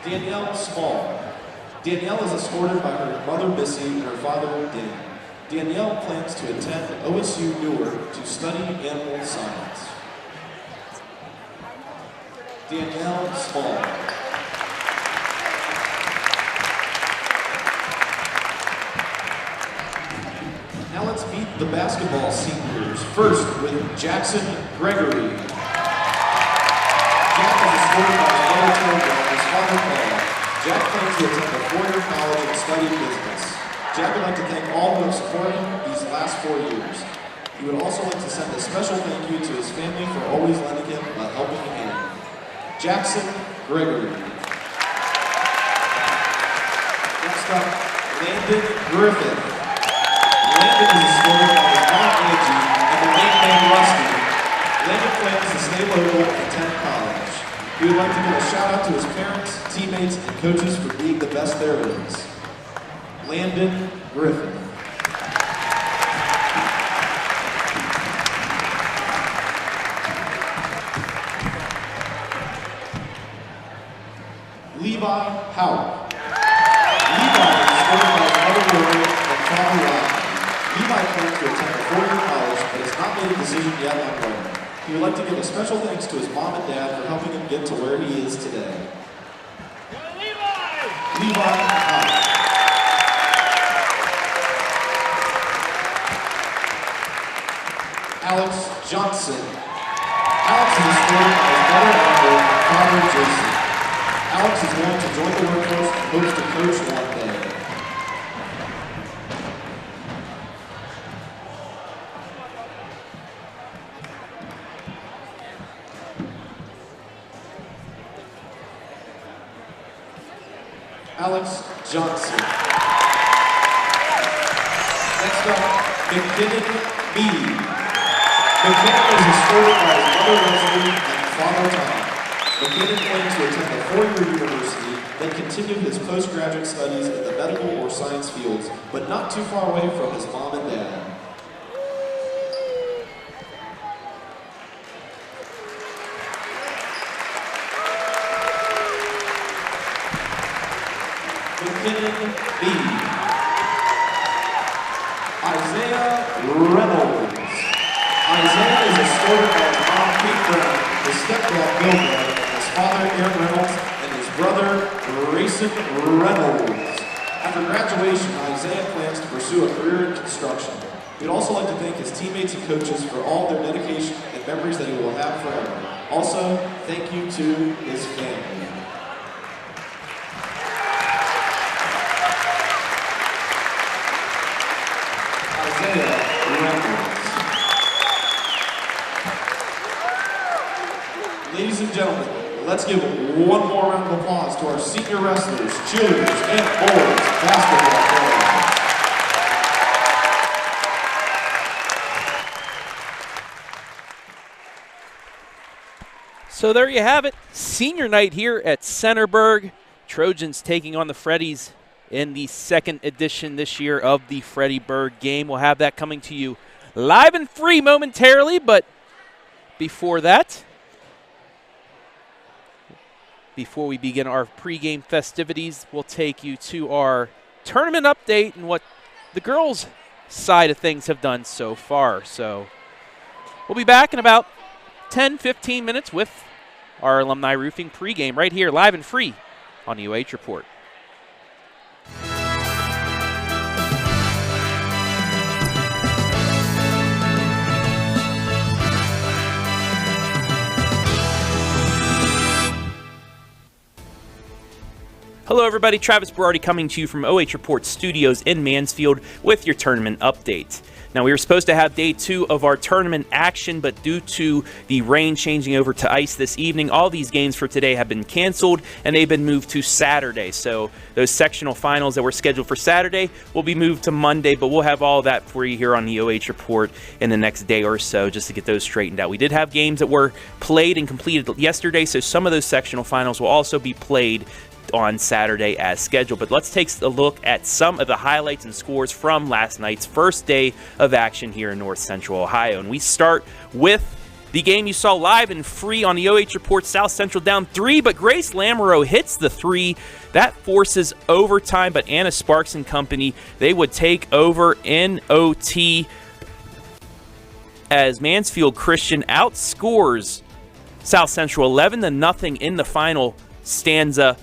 Danielle Small. Danielle is escorted by her mother Missy and her father Dan. Danielle plans to attend OSU Newark to study animal science. Danielle Small. Now let's meet the basketball seniors. First with Jackson Gregory. Jack is escorted by his mother Toga and his father Paul. Jack plans to attend a four-year college and study business. Jack would like to thank all who have supported him these last 4 years. He would also like to send a special thank you to his family for always lending him a helping hand. Jackson Gregory. Next up, Landon Griffin. Landon is escorted by his mom Angie and the main man Rusty. Landon plans to stay local and attend college. He would like to give a shout out to his parents, teammates, and coaches for being the best there is. Landon Griffin. Levi Howard. Levi is escorted by his mother Lori and father Ryan. Levi plans to attend a four-year college, but has not made a decision yet on where. He would like to give a special thanks to his mom and dad for helping him get to where he is today. Levi Howard. Alex Johnson. Alex is escorted by his mother Amber and father Jason. Alex is going to join the workforce and hopes to coach one day. Alex Johnson. Next up, McKinnon Mead. McKinnon is escorted by his mother Leslie and father Tom. McKinnon plans to attend a four-year university, then continue his postgraduate studies in the medical or science fields, but not too far away from his mom and dad. McKinnon B. Isaiah Reynolds. Isaiah is escorted by his mom Kate Brown, his stepdad Bill Brown, his father Aaron Reynolds, and his brother Grayson Reynolds. After graduation, Isaiah plans to pursue a career in construction. We'd also like to thank his teammates and coaches for all their dedication and memories that he will have forever. Also, thank you to his family. Isaiah Reynolds. Ladies and gentlemen, let's give one more round of applause to our senior wrestlers, cheerleaders, and boys basketball players. So there you have it, senior night here at Centerburg. Trojans taking on the Freddies in the second edition this year of the Freddie Berg game. We'll have that coming to you live and free momentarily, but before that, before we begin our pregame festivities, we'll take you to our tournament update and what the girls' side of things have done so far. So we'll be back in about 10-15 minutes with our Alumni Roofing pregame right here, live and free on the OH.Report. Hello everybody, Travis Berardi coming to you from OH.Report Studios in Mansfield with your tournament update. Now we were supposed to have day 2 of our tournament action, but due to the rain changing over to ice this evening, all these games for today have been canceled and they've been moved to Saturday. So those sectional finals that were scheduled for Saturday will be moved to Monday, but we'll have all that for you here on the OH.Report in the next day or so just to get those straightened out. We did have games that were played and completed yesterday, so some of those sectional finals will also be played on Saturday as scheduled. But let's take a look at some of the highlights and scores from last night's first day of action here in North Central Ohio. And we start with The game you saw live and free on the OH.Report, South Central down 3, but Grace Lamoureux hits the 3. That forces overtime, but Anna Sparks and company, they would take over in OT as Mansfield Christian outscores South Central 11-0 in the final stanza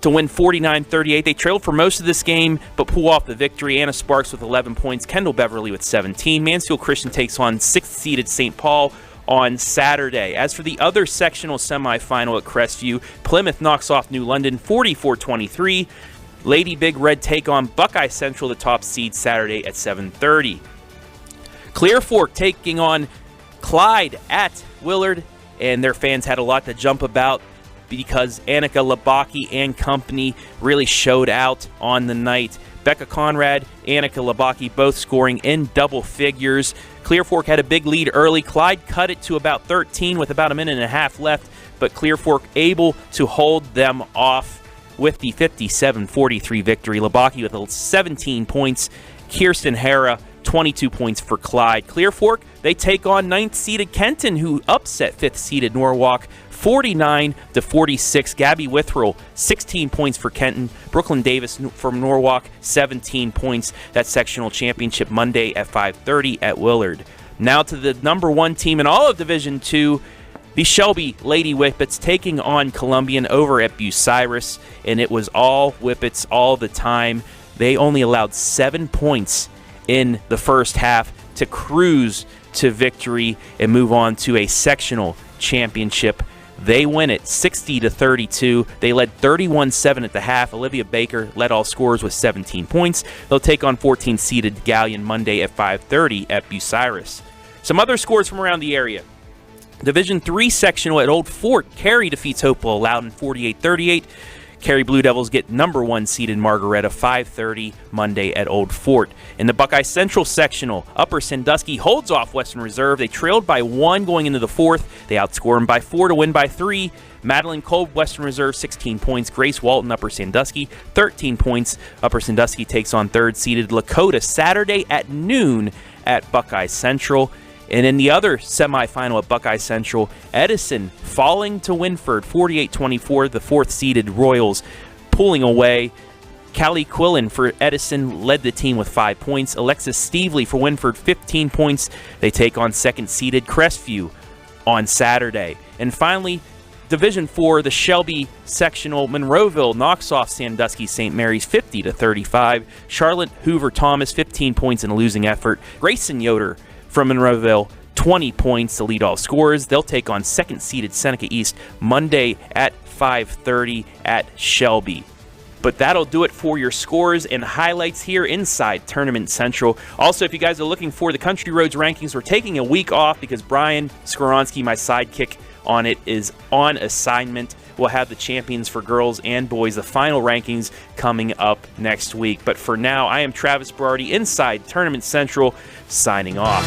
to win 49-38. They trailed for most of this game, but pull off the victory. Anna Sparks with 11 points, Kendall Beverly with 17. Mansfield Christian takes on 6th-seeded St. Paul on Saturday. As for the other sectional semifinal at Crestview, Plymouth knocks off New London 44-23. Lady Big Red take on Buckeye Central, the top seed, Saturday at 7:30. Clear Fork taking on Clyde at Willard, and their fans had a lot to jump about because Annika Labaki and company really showed out on the night. Becca Conrad, Annika Labaki both scoring in double figures. Clear Fork had a big lead early. Clyde cut it to about 13 with about a minute and a half left, but Clear Fork able to hold them off with the 57-43 victory. Labaki with 17 points. Kirsten Hara, 22 points for Clyde. Clear Fork, they take on 9th-seeded Kenton, who upset 5th-seeded Norwalk 49-46. Gabby Withrell, 16 points for Kenton. Brooklyn Davis from Norwalk, 17 points. That sectional championship Monday at 5:30 at Willard. Now to the number 1 team in all of Division II, the Shelby Lady Whippets taking on Columbian over at Bucyrus, and it was all Whippets all the time. They only allowed 7 points in the first half to cruise to victory and move on to a sectional championship. They win it 60-32. They led 31-7 at the half. Olivia Baker led all scorers with 17 points. They'll take on 14-seeded Galleon Monday at 5:30 at Bucyrus. Some other scores from around the area. Division III sectional at Old Fort. Cary defeats Hopewell Loudon 48-38. Cary Blue Devils get number 1 seeded Margaretta 5:30 Monday at Old Fort. In the Buckeye Central sectional, Upper Sandusky holds off Western Reserve. They trailed by 1 going into the 4th. They outscore them by 4 to win by 3. Madeline Kolb, Western Reserve, 16 points. Grace Walton, Upper Sandusky, 13 points. Upper Sandusky takes on 3rd seeded Lakota Saturday at noon at Buckeye Central. And in the other semifinal at Buckeye Central, Edison falling to Winford 48-24, the 4th-seeded Royals pulling away. Callie Quillen for Edison led the team with 5 points. Alexis Stevely for Winford, 15 points. They take on 2nd-seeded Crestview on Saturday. And finally, Division IV, the Shelby sectional, Monroeville knocks off Sandusky St. Mary's 50-35. Charlotte Hoover Thomas, 15 points in a losing effort. Grayson Yoder from Monroeville, 20 points to lead all scorers. They'll take on 2nd-seeded Seneca East Monday at 5:30 at Shelby. But that'll do it for your scores and highlights here inside Tournament Central. Also, if you guys are looking for the Country Roads rankings, we're taking a week off because Brian Skoronski, my sidekick on it, is on assignment. We'll have the champions for girls and boys, the final rankings, coming up next week. But for now, I am Travis Berardi inside Tournament Central, signing off.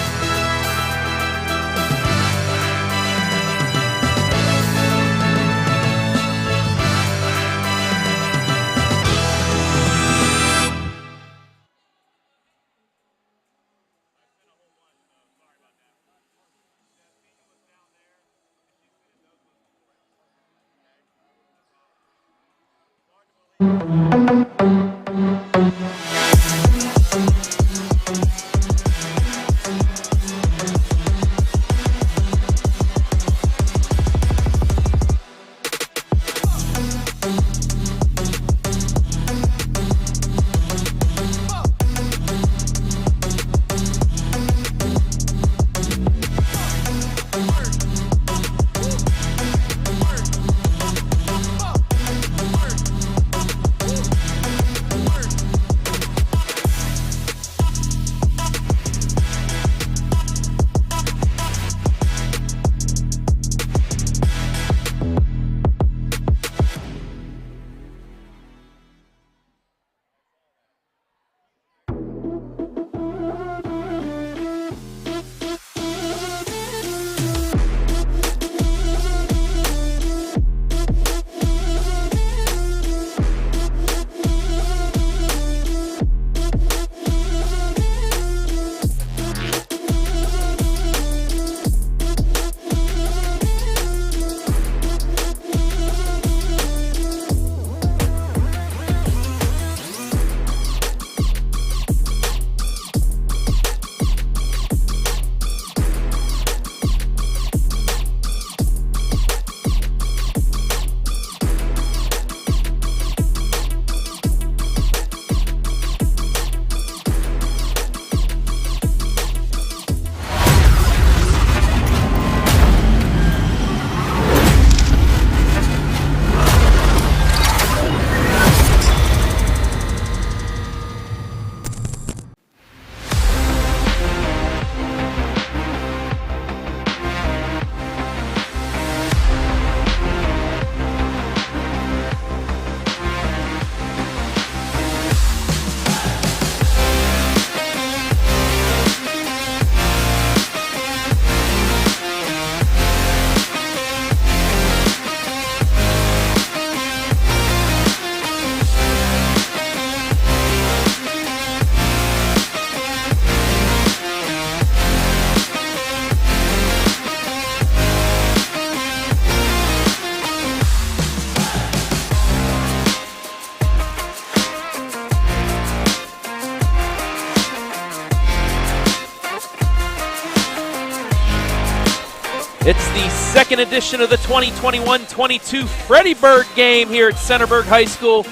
second edition of the 2021-22 Fredericktown game here at Centerburg High School.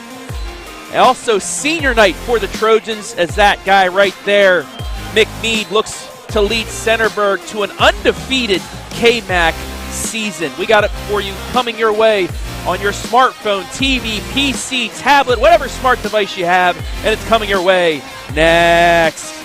Also senior night for the Trojans, as that guy right there, McMead, looks to lead Centerburg to an undefeated KMAC season. We got it for you coming your way on your smartphone, TV, PC, tablet, whatever smart device you have, and it's coming your way next.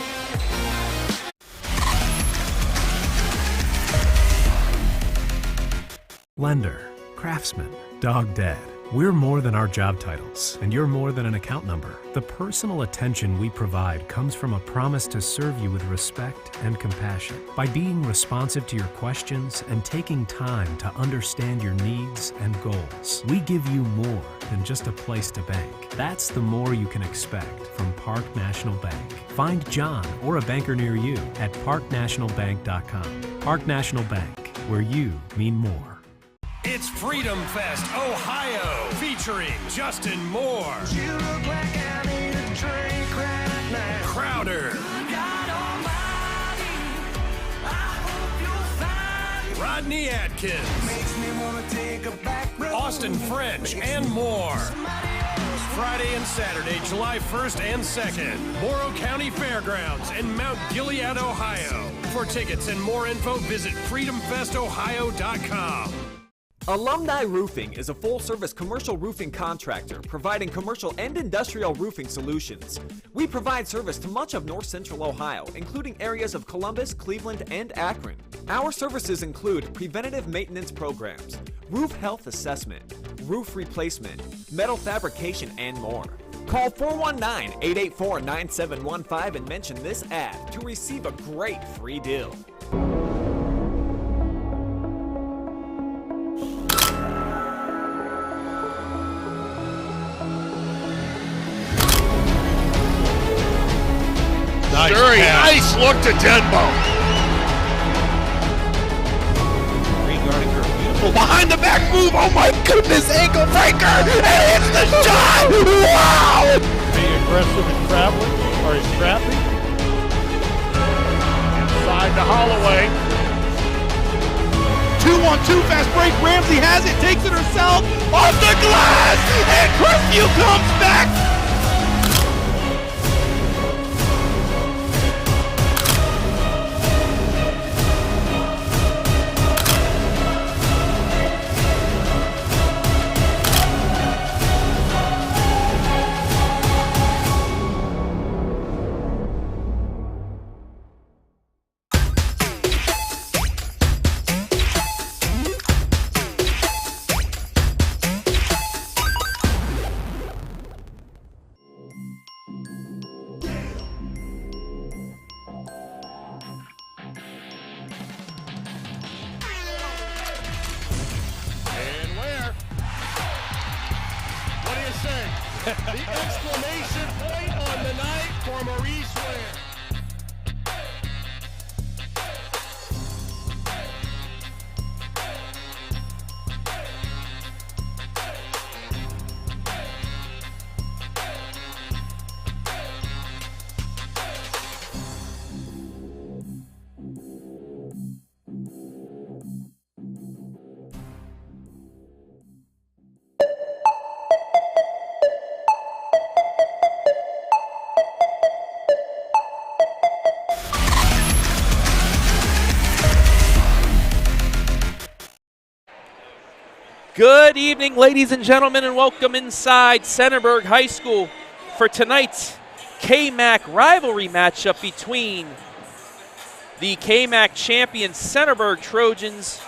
Lender, craftsman, dog dead. We're more than our job titles, and you're more than an account number. The personal attention we provide comes from a promise to serve you with respect and compassion. By being responsive to your questions and taking time to understand your needs and goals, we give you more than just a place to bank. That's the more you can expect from Park National Bank. Find John or a banker near you at parknationalbank.com. Park National Bank, where you mean more. It's Freedom Fest, Ohio, featuring Justin Moore, You look like I need a drink right now. Crowder, God almighty, I hope you'll find Rodney Atkins, makes me wanna take a back road. Austin French, and more. Friday and Saturday, July 1st and 2nd, Morrow County Fairgrounds in Mount Gilead, Ohio. For tickets and more info, visit freedomfestohio.com. Alumni Roofing is a full-service commercial roofing contractor providing commercial and industrial roofing solutions. We provide service to much of north central Ohio, including areas of Columbus, Cleveland, and Akron. Our services include preventative maintenance programs, roof health assessment, roof replacement, metal fabrication, and more. Call 419-884-9715 and mention this ad to receive a great free deal. Nice look to Denbo. Regarding her beautiful Behind the back move. Oh my goodness, ankle breaker. And it's the shot. Wow. Being aggressive and traveling, or he's trapping. Inside to Holloway. 2-on-2 fast break. Ramsey has it, takes it herself. Off the glass. And Crestview comes back. The exclamation point on the night for Maurice Ware. Good evening, ladies and gentlemen, and welcome inside Centerburg High School for tonight's KMAC rivalry matchup between the KMAC champion Centerburg Trojans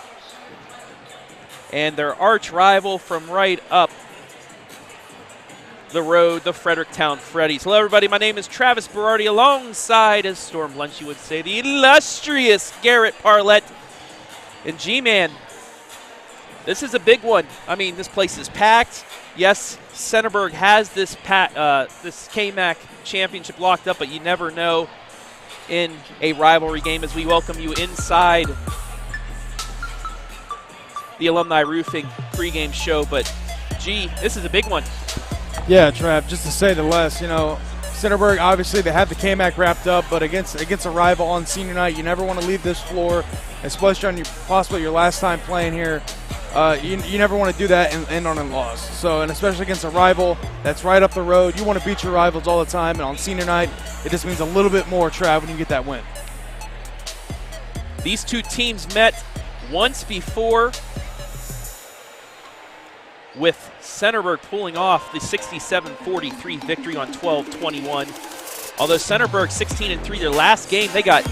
and their arch rival from right up the road, the Fredericktown Freddies. Hello, everybody. My name is Travis Berardi, alongside, as Storm Lunchy would say, the illustrious Garret Parlett. And G-Man, this is a big one. I mean, this place is packed. Yes, Centerburg has this KMAC championship locked up, but you never know in a rivalry game, as we welcome you inside the Alumni Roofing pregame show. But, gee, this is a big one. Yeah, Trav, just to say the less, you know, Centerburg, obviously, they have the KMAC wrapped up, but against a rival on senior night, you never want to leave this floor, especially on possibly your last time playing here. You never want to do that and end on a loss. So, and especially against a rival that's right up the road, you want to beat your rivals all the time, and on senior night, it just means a little bit more, Trav, when you get that win. These two teams met once before, with Centerburg pulling off the 67-43 victory on 12-21. Although Centerburg 16-3 their last game, they got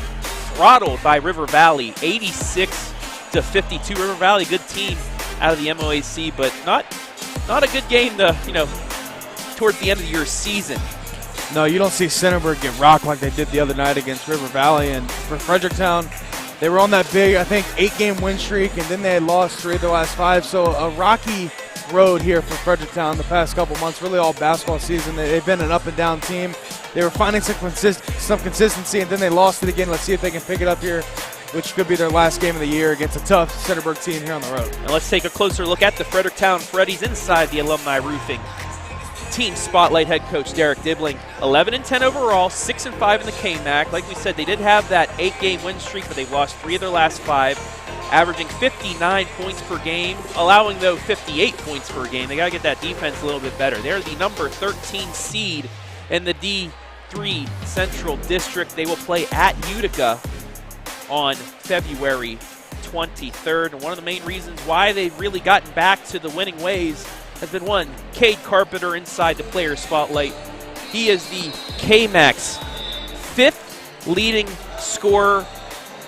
throttled by River Valley, 86-52. River Valley, good team out of the MOAC, but not a good game to, towards the end of your season. No, you don't see Centerburg get rocked like they did the other night against River Valley. And for Fredericktown, they were on that big, I think, 8-game win streak, and then they had lost 3 of the last 5. So a rocky road here for Fredericktown the past couple months, really all basketball season. They've been an up-and-down team. They were finding some consistency, and then they lost it again. Let's see if they can pick it up here, which could be their last game of the year against a tough Centerburg team here on the road. And let's take a closer look at the Fredericktown Freddies inside the Alumni Roofing Team Spotlight head coach Derek Dibbling. 11-10 overall, 6-5 in the KMAC. Like we said, they did have that 8-game win streak, but they've lost 3 of their last 5, averaging 59 points per game, allowing, though, 58 points per game. They got to get that defense a little bit better. They're the number 13 seed in the D3 Central District. They will play at Utica on February 23rd. And one of the main reasons why they've really gotten back to the winning ways has been one, Cade Carpenter inside the player spotlight. He is the KMAC's 5th leading scorer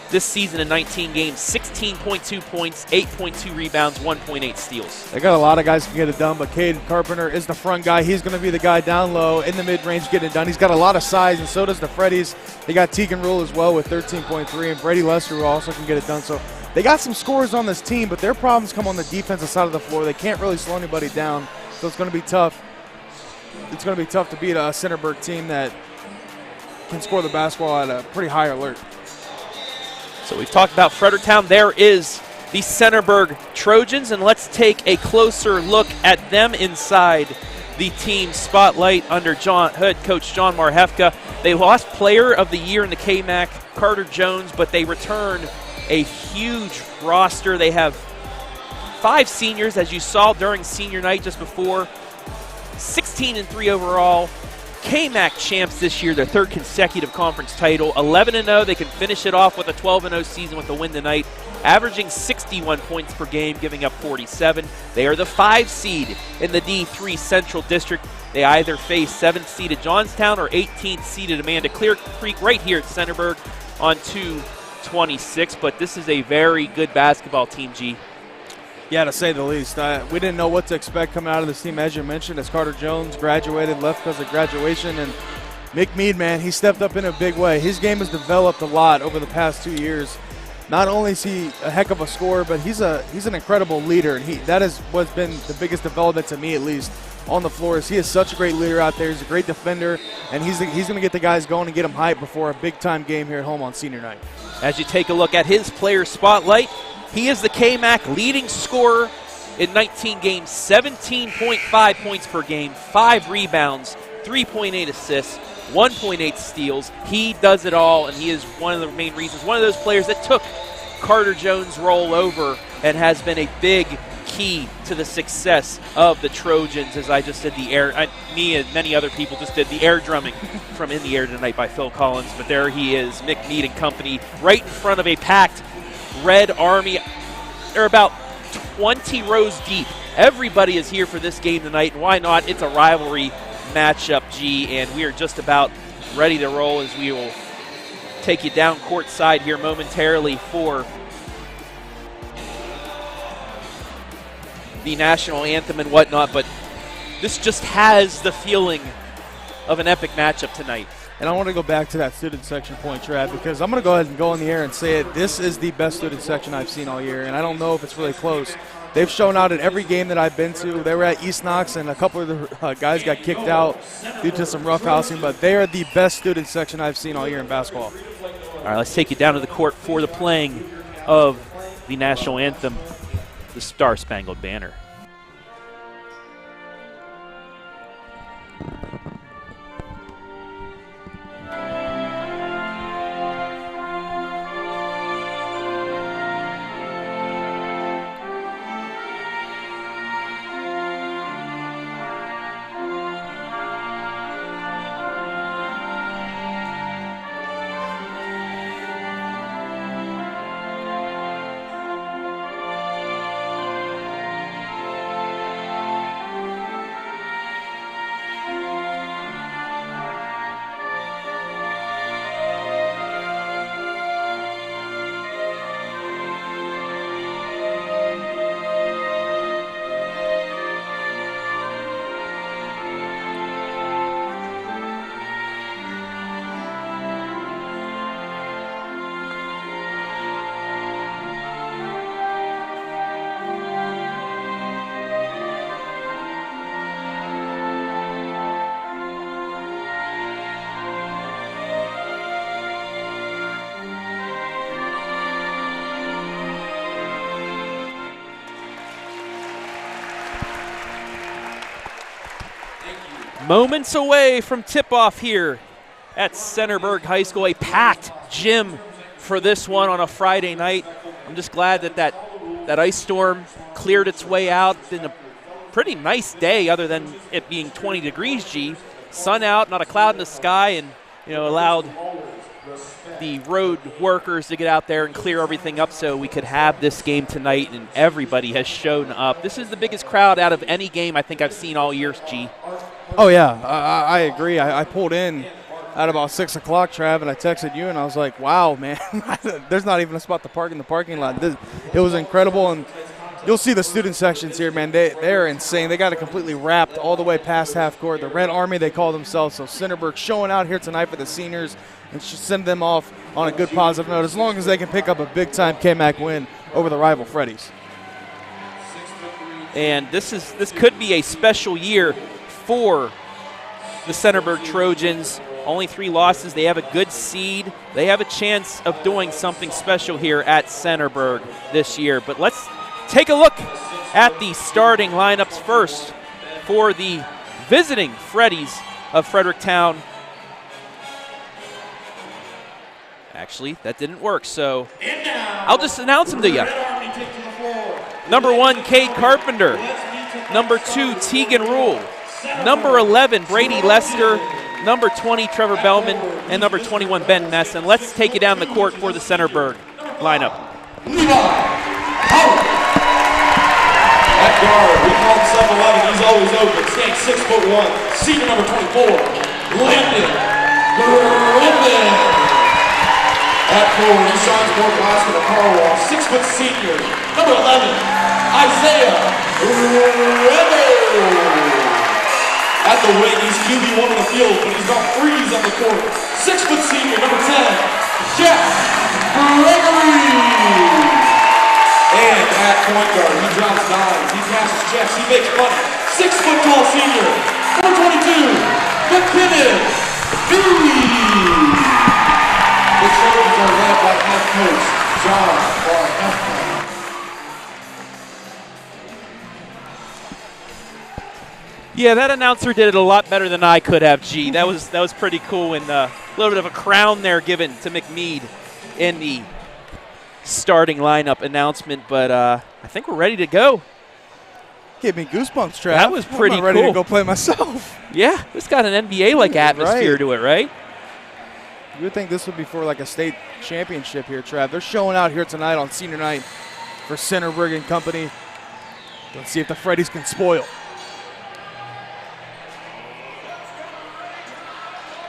this season in 19 games, 16.2 points, 8.2 rebounds, 1.8 steals. They got a lot of guys who can get it done, but Cade Carpenter is the front guy. He's going to be the guy down low in the mid-range getting it done. He's got a lot of size, and so does the Freddies. They got Tegan Rule as well with 13.3, and Brady Lester who also can get it done. So they got some scorers on this team, but their problems come on the defensive side of the floor. They can't really slow anybody down, so it's going to be tough. It's going to be tough to beat a Centerburg team that can score the basketball at a pretty high alert. So we've talked about Fredericktown. There is the Centerburg Trojans, and let's take a closer look at them inside the team spotlight under head coach John Marhefka. They lost player of the year in the KMAC, Carter Jones, but they return a huge roster. They have 5 seniors, as you saw during senior night just before, 16-3 overall. KMAC champs this year, their 3rd consecutive conference title, 11-0. They can finish it off with a 12-0 season with a win tonight, averaging 61 points per game, giving up 47. They are the 5 seed in the D3 Central District. They either face 7th seeded Johnstown or 18th seeded Amanda Clear Creek right here at Centerburg on 2/26. But this is a very good basketball team, G. Yeah, to say the least. We didn't know what to expect coming out of this team, as you mentioned, as Carter Jones graduated, left because of graduation. And Mick Mead, man, he stepped up in a big way. His game has developed a lot over the past 2 years. Not only is he a heck of a scorer, but he's an incredible leader. And that is what's been the biggest development to me, at least, on the floor. Is he is such a great leader out there. He's a great defender, and he's going to get the guys going and get them hyped before a big-time game here at home on senior night. As you take a look at his player spotlight, he is the KMAC leading scorer in 19 games, 17.5 points per game, 5 rebounds, 3.8 assists, 1.8 steals. He does it all, and he is one of the main reasons, one of those players that took Carter Jones' role over and has been a big key to the success of the Trojans. As I just did me and many other people just did the air drumming from In the Air Tonight by Phil Collins. But there he is, Mick Mead and company, right in front of a packed Red Army. They're about 20 rows deep. Everybody is here for this game tonight, and why not? It's a rivalry matchup, G, and we are just about ready to roll as we will take you down courtside here momentarily for the national anthem and whatnot, but this just has the feeling of an epic matchup tonight. And I want to go back to that student section point, Trav, because I'm going to go ahead and go in the air and say it. This is the best student section I've seen all year, and I don't know if it's really close. They've shown out at every game that I've been to. They were at East Knox, and a couple of the guys got kicked out due to some roughhousing, but they are the best student section I've seen all year in basketball. All right, let's take you down to the court for the playing of the national anthem, the Star-Spangled Banner. Moments away from tip-off here at Centerburg High School. A packed gym for this one on a Friday night. I'm just glad that ice storm cleared its way out. Been a pretty nice day other than it being 20 degrees, G. Sun out, not a cloud in the sky, and allowed the road workers to get out there and clear everything up so we could have this game tonight, and everybody has shown up. This is the biggest crowd out of any game I think I've seen all year, G. Oh, yeah, I agree. I pulled in at about 6 o'clock, Trav, and I texted you, and I was like, wow, man, there's not even a spot to park in the parking lot. It was incredible, and you'll see the student sections here, man. They're insane. They got it completely wrapped all the way past half court. The Red Army, they call themselves. So Centerburg showing out here tonight for the seniors and should send them off on a good positive note as long as they can pick up a big-time KMAC win over the rival Freddies. And this could be a special year for the Centerburg Trojans. Only 3 losses. They have a good seed. They have a chance of doing something special here at Centerburg this year. But let's take a look at the starting lineups first for the visiting Freddies of Fredericktown. Actually, that didn't work, so I'll just announce them to you. Number 1, Cade Carpenter. Number 2, Tegan Rule. Number 11, Brady Lester. Number 20, Trevor Bellman. And number 21, Ben Ness. And let's take you down the court for the Centerburg lineup. At guard, we call him 7'11", he's always open, stands 6'1", senior number 24, Landon Griffin. At forward, he shines more glass than a car wash, 6-foot senior, number 11, Isaiah Rebel. At the wing, he's QB1 on the field, but he's got freeze on the court, 6-foot senior, number 10, Jeff Gregory. And at point guard, he drops dimes, he passes checks, he makes money. 6-foot-tall senior, number 22, McKinnon Dewey. The Trojans are led by head coach John Barnett. Yeah, that announcer did it a lot better than I could have, G. That was pretty cool, and a little bit of a crown there given to McMead in the starting lineup announcement, but I think we're ready to go. Gave me goosebumps, Trav. That was pretty I'm ready cool. to go play myself. Yeah, it's got an NBA-like atmosphere Right. to it, right? You would think this would be for like a state championship here, Trav. They're showing out here tonight on senior night for Centerburg and company. Let's see if the Freddies can spoil.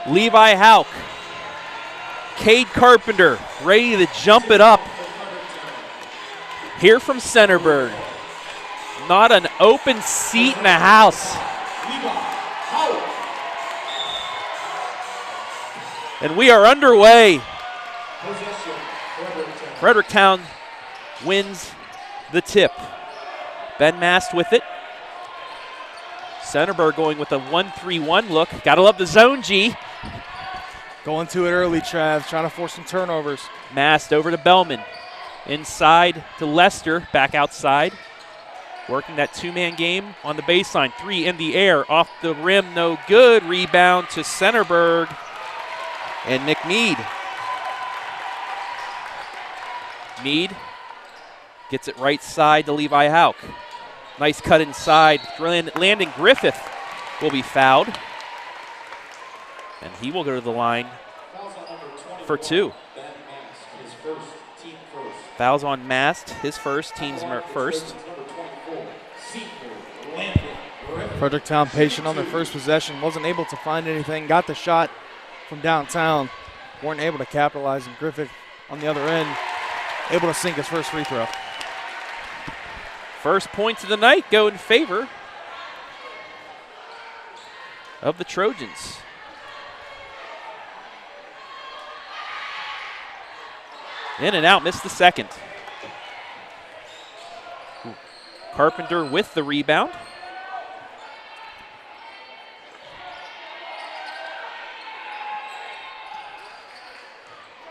Levi Hauk, Cade Carpenter, ready to jump it up. Here from Centerburg. Not an open seat in the house. And we are underway. Fredericktown wins the tip. Ben Mast with it. Centerburg going with a 1-3-1 look. Gotta love the zone, G. Going to it early, Trav, trying to force some turnovers. Mast over to Bellman. Inside to Lester, back outside. Working that 2-man game on the baseline. 3 in the air, off the rim, no good. Rebound to Centerburg and McMead. Mead gets it right side to Levi Hauk. Nice cut inside. Landon Griffith will be fouled. And he will go to the line for 2. Fouls on Mast, his first, team's first. Fredericktown patient on their first possession. Wasn't able to find anything. Got the shot from downtown. Weren't able to capitalize. And Griffith on the other end, able to sink his first free throw. First points of the night go in favor of the Trojans. In and out, missed the second. Carpenter with the rebound.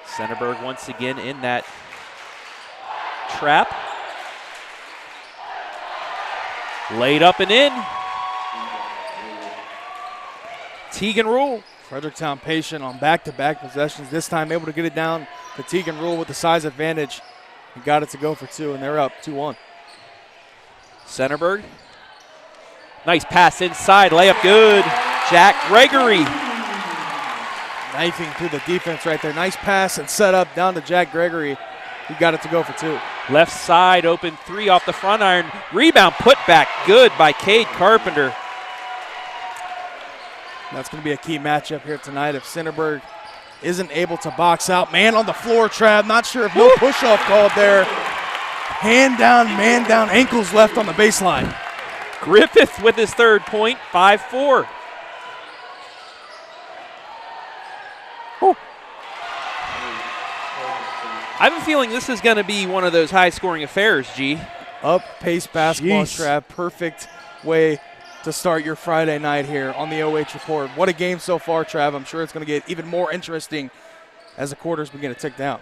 Centerburg once again in that trap. Laid up and in. Teagan Rule. Fredericktown patient on back-to-back possessions. This time able to get it down to Teagan Rule with the size advantage. He got it to go for 2, and they're up 2-1. Centerburg. Nice pass inside. Layup good. Jack Gregory. Knifing through the defense right there. Nice pass and set up down to Jack Gregory. He got it to go for 2. Left side, open 3 off the front iron. Rebound put back good by Cade Carpenter. That's going to be a key matchup here tonight if Centerburg isn't able to box out. Man on the floor, Trav. Not sure if no push-off called there. Hand down, man down, ankles left on the baseline. Griffith with his 3rd point, 5-4. I have a feeling this is going to be one of those high-scoring affairs, G. Up-pace basketball, Jeez. Trav. Perfect way to start your Friday night here on the OH Report. What a game so far, Trav. I'm sure it's going to get even more interesting as the quarters begin to tick down.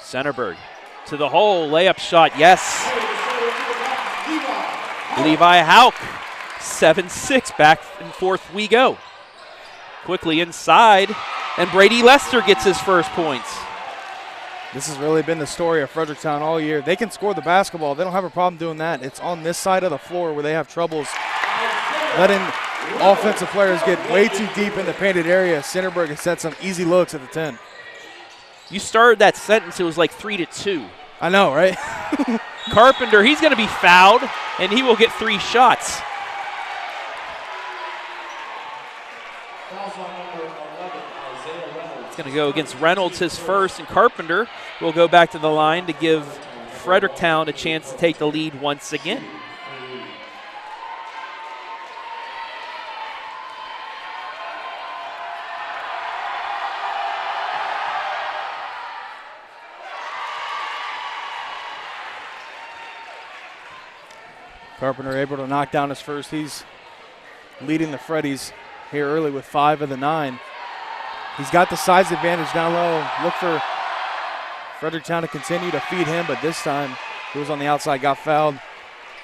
Centerburg to the hole, layup shot, yes. Levi Hauk, 7-6, back and forth we go. Quickly inside, and Brady Lester gets his first points. This has really been the story of Fredericktown all year. They can score the basketball. They don't have a problem doing that. It's on this side of the floor where they have troubles letting offensive players get way too deep in the painted area. Centerburg has set some easy looks at the 10. You started that sentence, it was like 3-2. I know, right? Carpenter, he's going to be fouled, and he will get 3 shots. It's going to go against Reynolds, his first, and Carpenter will go back to the line to give Fredericktown a chance to take the lead once again. Carpenter able to knock down his first. He's leading the Freddies here early with 5 of the 9. He's got the size advantage down low. Look for Fredericktown to continue to feed him, but this time he was on the outside, got fouled,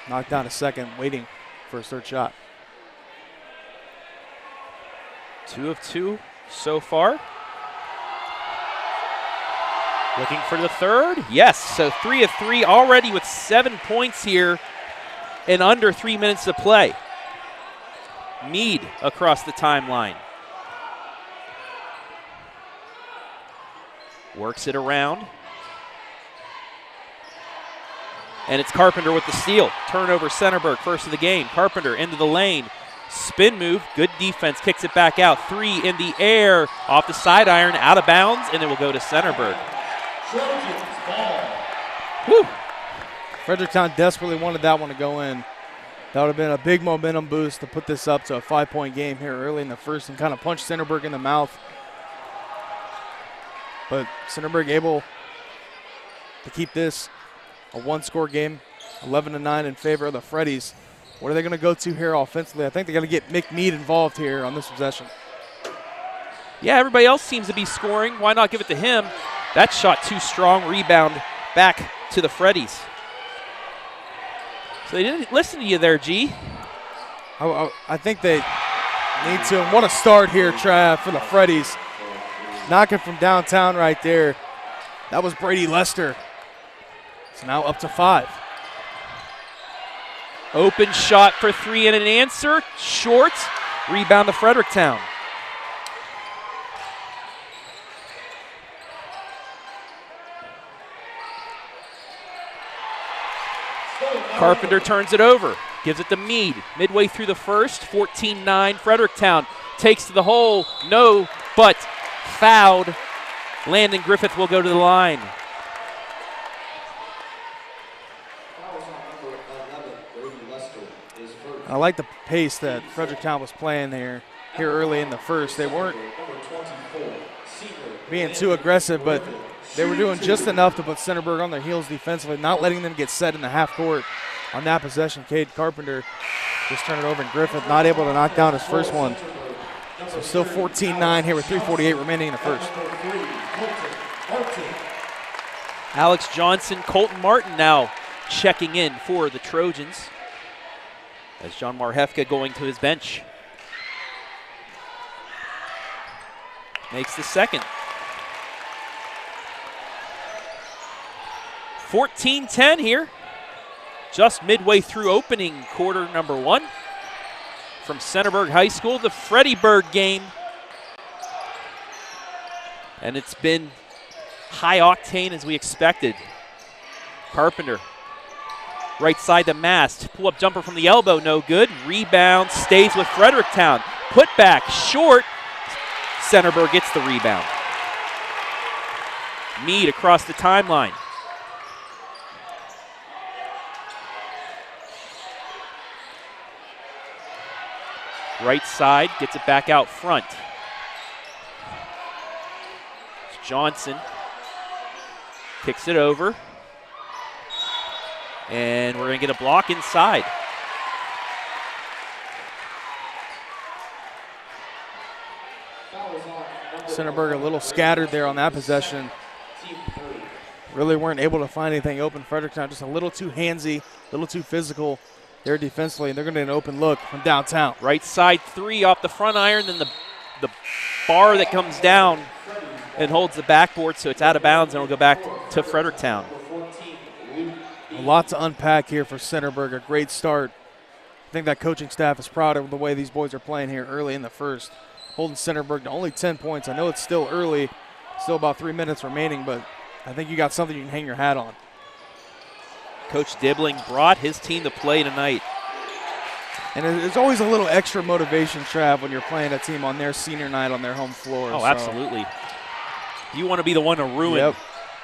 knocked down a second, waiting for his 3rd shot. 2 of 2 so far. Looking for the 3rd. Yes, so 3 of 3 already with 7 points here in under 3 minutes to play. Mead across the timeline. Works it around. And it's Carpenter with the steal. Turnover, Centerburg, first of the game. Carpenter into the lane. Spin move, good defense, kicks it back out. 3 in the air, off the side iron, out of bounds, and it will go to Centerburg. Whew. Fredericktown desperately wanted that one to go in. That would have been a big momentum boost to put this up to a 5-point game here early in the first and kind of punch Centerburg in the mouth. But Centerburg able to keep this a 1-score game, 11-9 in favor of the Freddies. What are they going to go to here offensively? I think they're going to get McMead involved here on this possession. Yeah, everybody else seems to be scoring. Why not give it to him? That shot too strong. Rebound back to the Freddies. So they didn't listen to you there, G. I think they need to. And what a start here, Trav, for the Freddies. Knocking from downtown right there. That was Brady Lester. It's now up to 5. Open shot for 3 and an answer. Short. Rebound to Fredericktown. Carpenter turns it over. Gives it to Mead. Midway through the first, 14-9 Fredericktown. Takes to the hole. No, but fouled. Landon Griffith will go to the line. I like the pace that Fredericktown was playing here early in the first. They weren't being too aggressive, but they were doing just enough to put Centerburg on their heels defensively, not letting them get set in the half court on that possession. Cade Carpenter just turned it over, and Griffith not able to knock down his first one. So still 14-9 here with 3:48 remaining in the first. Alex Johnson, Colton Martin now checking in for the Trojans. As John Marhefka going to his bench. Makes the second. 14-10 here. Just midway through opening quarter number 1. From Centerburg High School, the Fredericktown game. And it's been high octane as we expected. Carpenter, right side to Mast. Pull-up jumper from the elbow, no good. Rebound stays with Fredericktown. Put back, short. Centerburg gets the rebound. Mead across the timeline. Right side, gets it back out front. Johnson kicks it over. And we're going to get a block inside. Centerburg a little scattered there on that possession. Really weren't able to find anything open. Fredericktown just a little too handsy, a little too physical there defensively, and they're going to get an open look from downtown. Right side 3 off the front iron, then the bar that comes down and holds the backboard, so it's out of bounds, and it'll go back to Fredericktown. A lot to unpack here for Centerburg. A great start. I think that coaching staff is proud of the way these boys are playing here early in the first. Holding Centerburg to only 10 points. I know it's still early, still about 3 minutes remaining, but I think you got something you can hang your hat on. Coach Dibbling brought his team to play tonight. And it's always a little extra motivation, Trav, when you're playing a team on their senior night on their home floor. Oh, absolutely. You want to be the one to ruin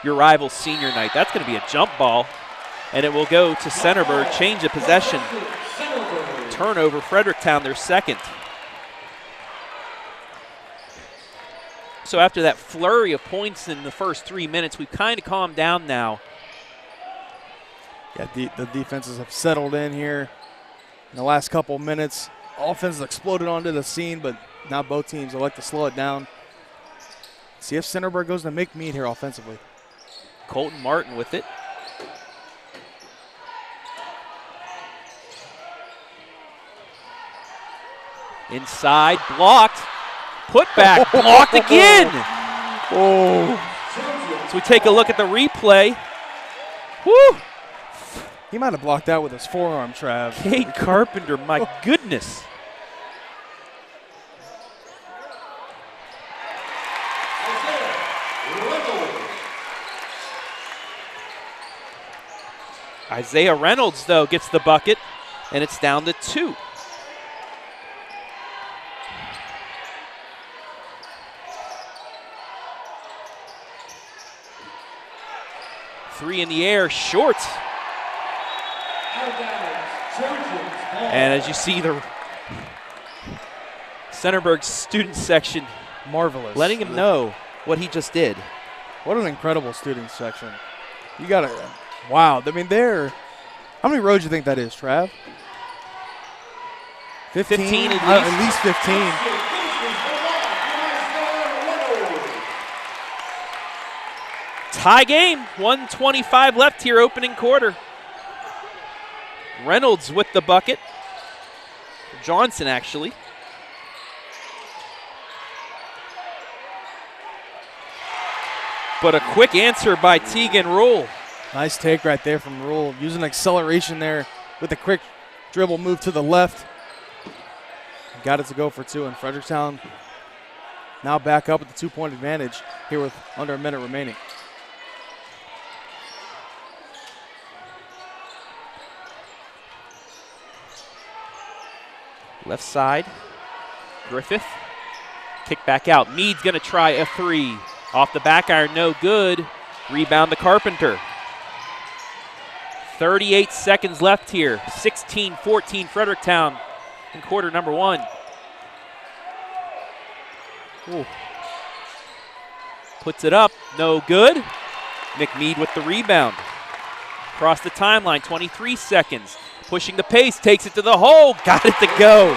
your rival's senior night. That's going to be a jump ball, and it will go to Centerburg. Change of possession. Turnover, Fredericktown, their second. So after that flurry of points in the first 3 minutes, we've kind of calmed down now. Yeah, the defenses have settled in here in the last couple minutes. Offense has exploded onto the scene, but now both teams will like to slow it down. See if Centerburg goes to make Mead here offensively. Colton Martin with it. Inside, blocked. Put back, blocked again. Oh. So we take a look at the replay. Woo! He might have blocked out with his forearm, Trav. Kate Carpenter, my goodness. Isaiah Reynolds, though, gets the bucket, and it's down to 2. Three in the air, short. And as you see, the Centerburg student section marvelous, letting him know what he just did. What an incredible student section. You got to, wow. I mean, how many rows do you think that is, Trav? 15? 15 at least 15. Tie game, 1:25 left here, opening quarter. Reynolds with the bucket. Johnson, actually. But a quick answer by Tegan Rule. Nice take right there from Rule. Using acceleration there with a quick dribble move to the left. Got it to go for 2, and Fredericktown now back up with the 2-point advantage here with under a minute remaining. Left side, Griffith. Kick back out. Mead's going to try a 3. Off the back iron, no good. Rebound to Carpenter. 38 seconds left here. 16-14 Fredericktown in quarter number 1. Ooh. Puts it up, no good. McMead with the rebound. Across the timeline, 23 seconds. Pushing the pace, takes it to the hole, got it to go.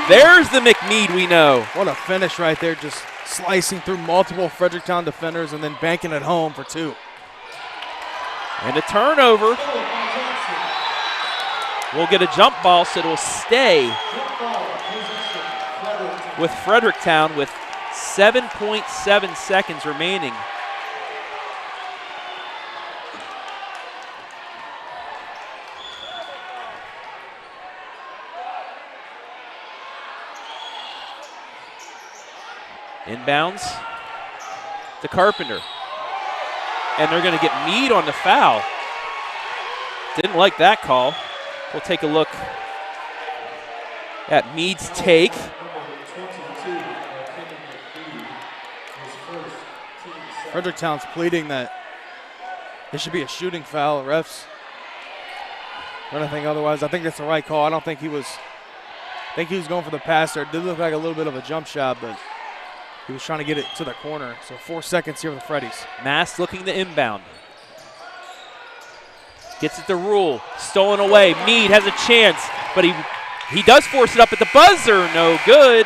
There's the McMead we know. What a finish right there, just slicing through multiple Fredericktown defenders and then banking it home for 2. And a turnover. We'll get a jump ball, so it'll stay with Fredericktown with 7.7 seconds remaining. Inbounds to Carpenter. And they're going to get Meade on the foul. Didn't like that call. We'll take a look at Meade's take. Fredericktown's pleading that it should be a shooting foul. Refs or anything otherwise. I think that's the right call. I don't think he was. I think he was going for the pass there. It did look like a little bit of a jump shot, but he was trying to get it to the corner. So 4 seconds here with the Freddies. Mast looking to inbound. Gets it to Rule. Stolen away. Meade has a chance, but he does force it up at the buzzer. No good.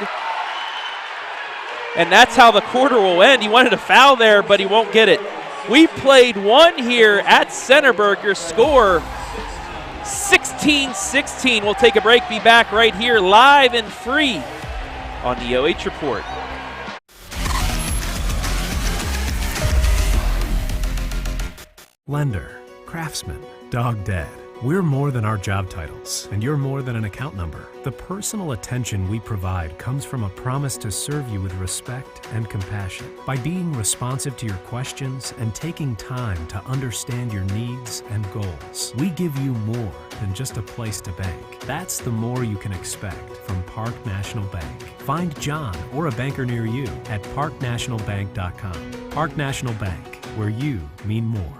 And that's how the quarter will end. He wanted a foul there, but he won't get it. We played one here at Centerburg. Your score, 16-16. We'll take a break. Be back right here live and free on the OH Report. Lender, craftsman, dog dead. We're more than our job titles, and you're more than an account number. The personal attention we provide comes from a promise to serve you with respect and compassion. By being responsive to your questions and taking time to understand your needs and goals, we give you more than just a place to bank. That's the more you can expect from Park National Bank. Find John or a banker near you at parknationalbank.com. Park National Bank, where you mean more.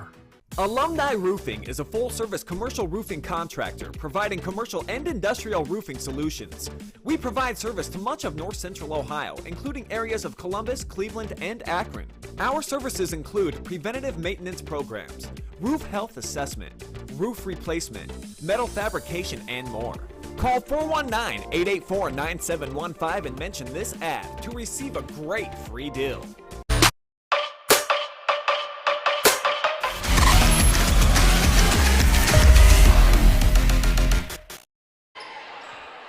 Alumni Roofing is a full-service commercial roofing contractor providing commercial and industrial roofing solutions. We provide service to much of north central Ohio, including areas of Columbus, Cleveland, and Akron. Our services include preventative maintenance programs, roof health assessment, roof replacement, metal fabrication, and more. Call 419-884-9715 and mention this ad to receive a great free deal.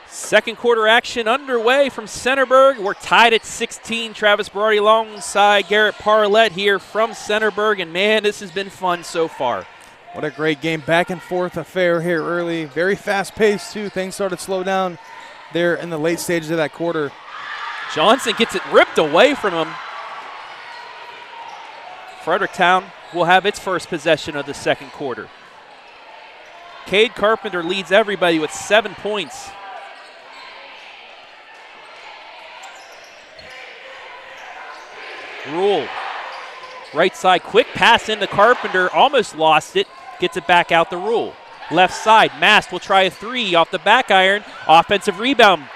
Second quarter action underway from Centerburg. We're tied at 16. Travis Berardi alongside Garret Parlett here from Centerburg. And, man, this has been fun so far. What a great game. Back and forth affair here early. Very fast paced, too. Things started to slow down there in the late stages of that quarter. Johnson gets it ripped away from him. Fredericktown will have its first possession of the second quarter. Cade Carpenter leads everybody with 7 points. Rule. Right side, quick pass into Carpenter. Almost lost it. Gets it back out the Rule. Left side, Mast will try a three off the back iron. Offensive rebound.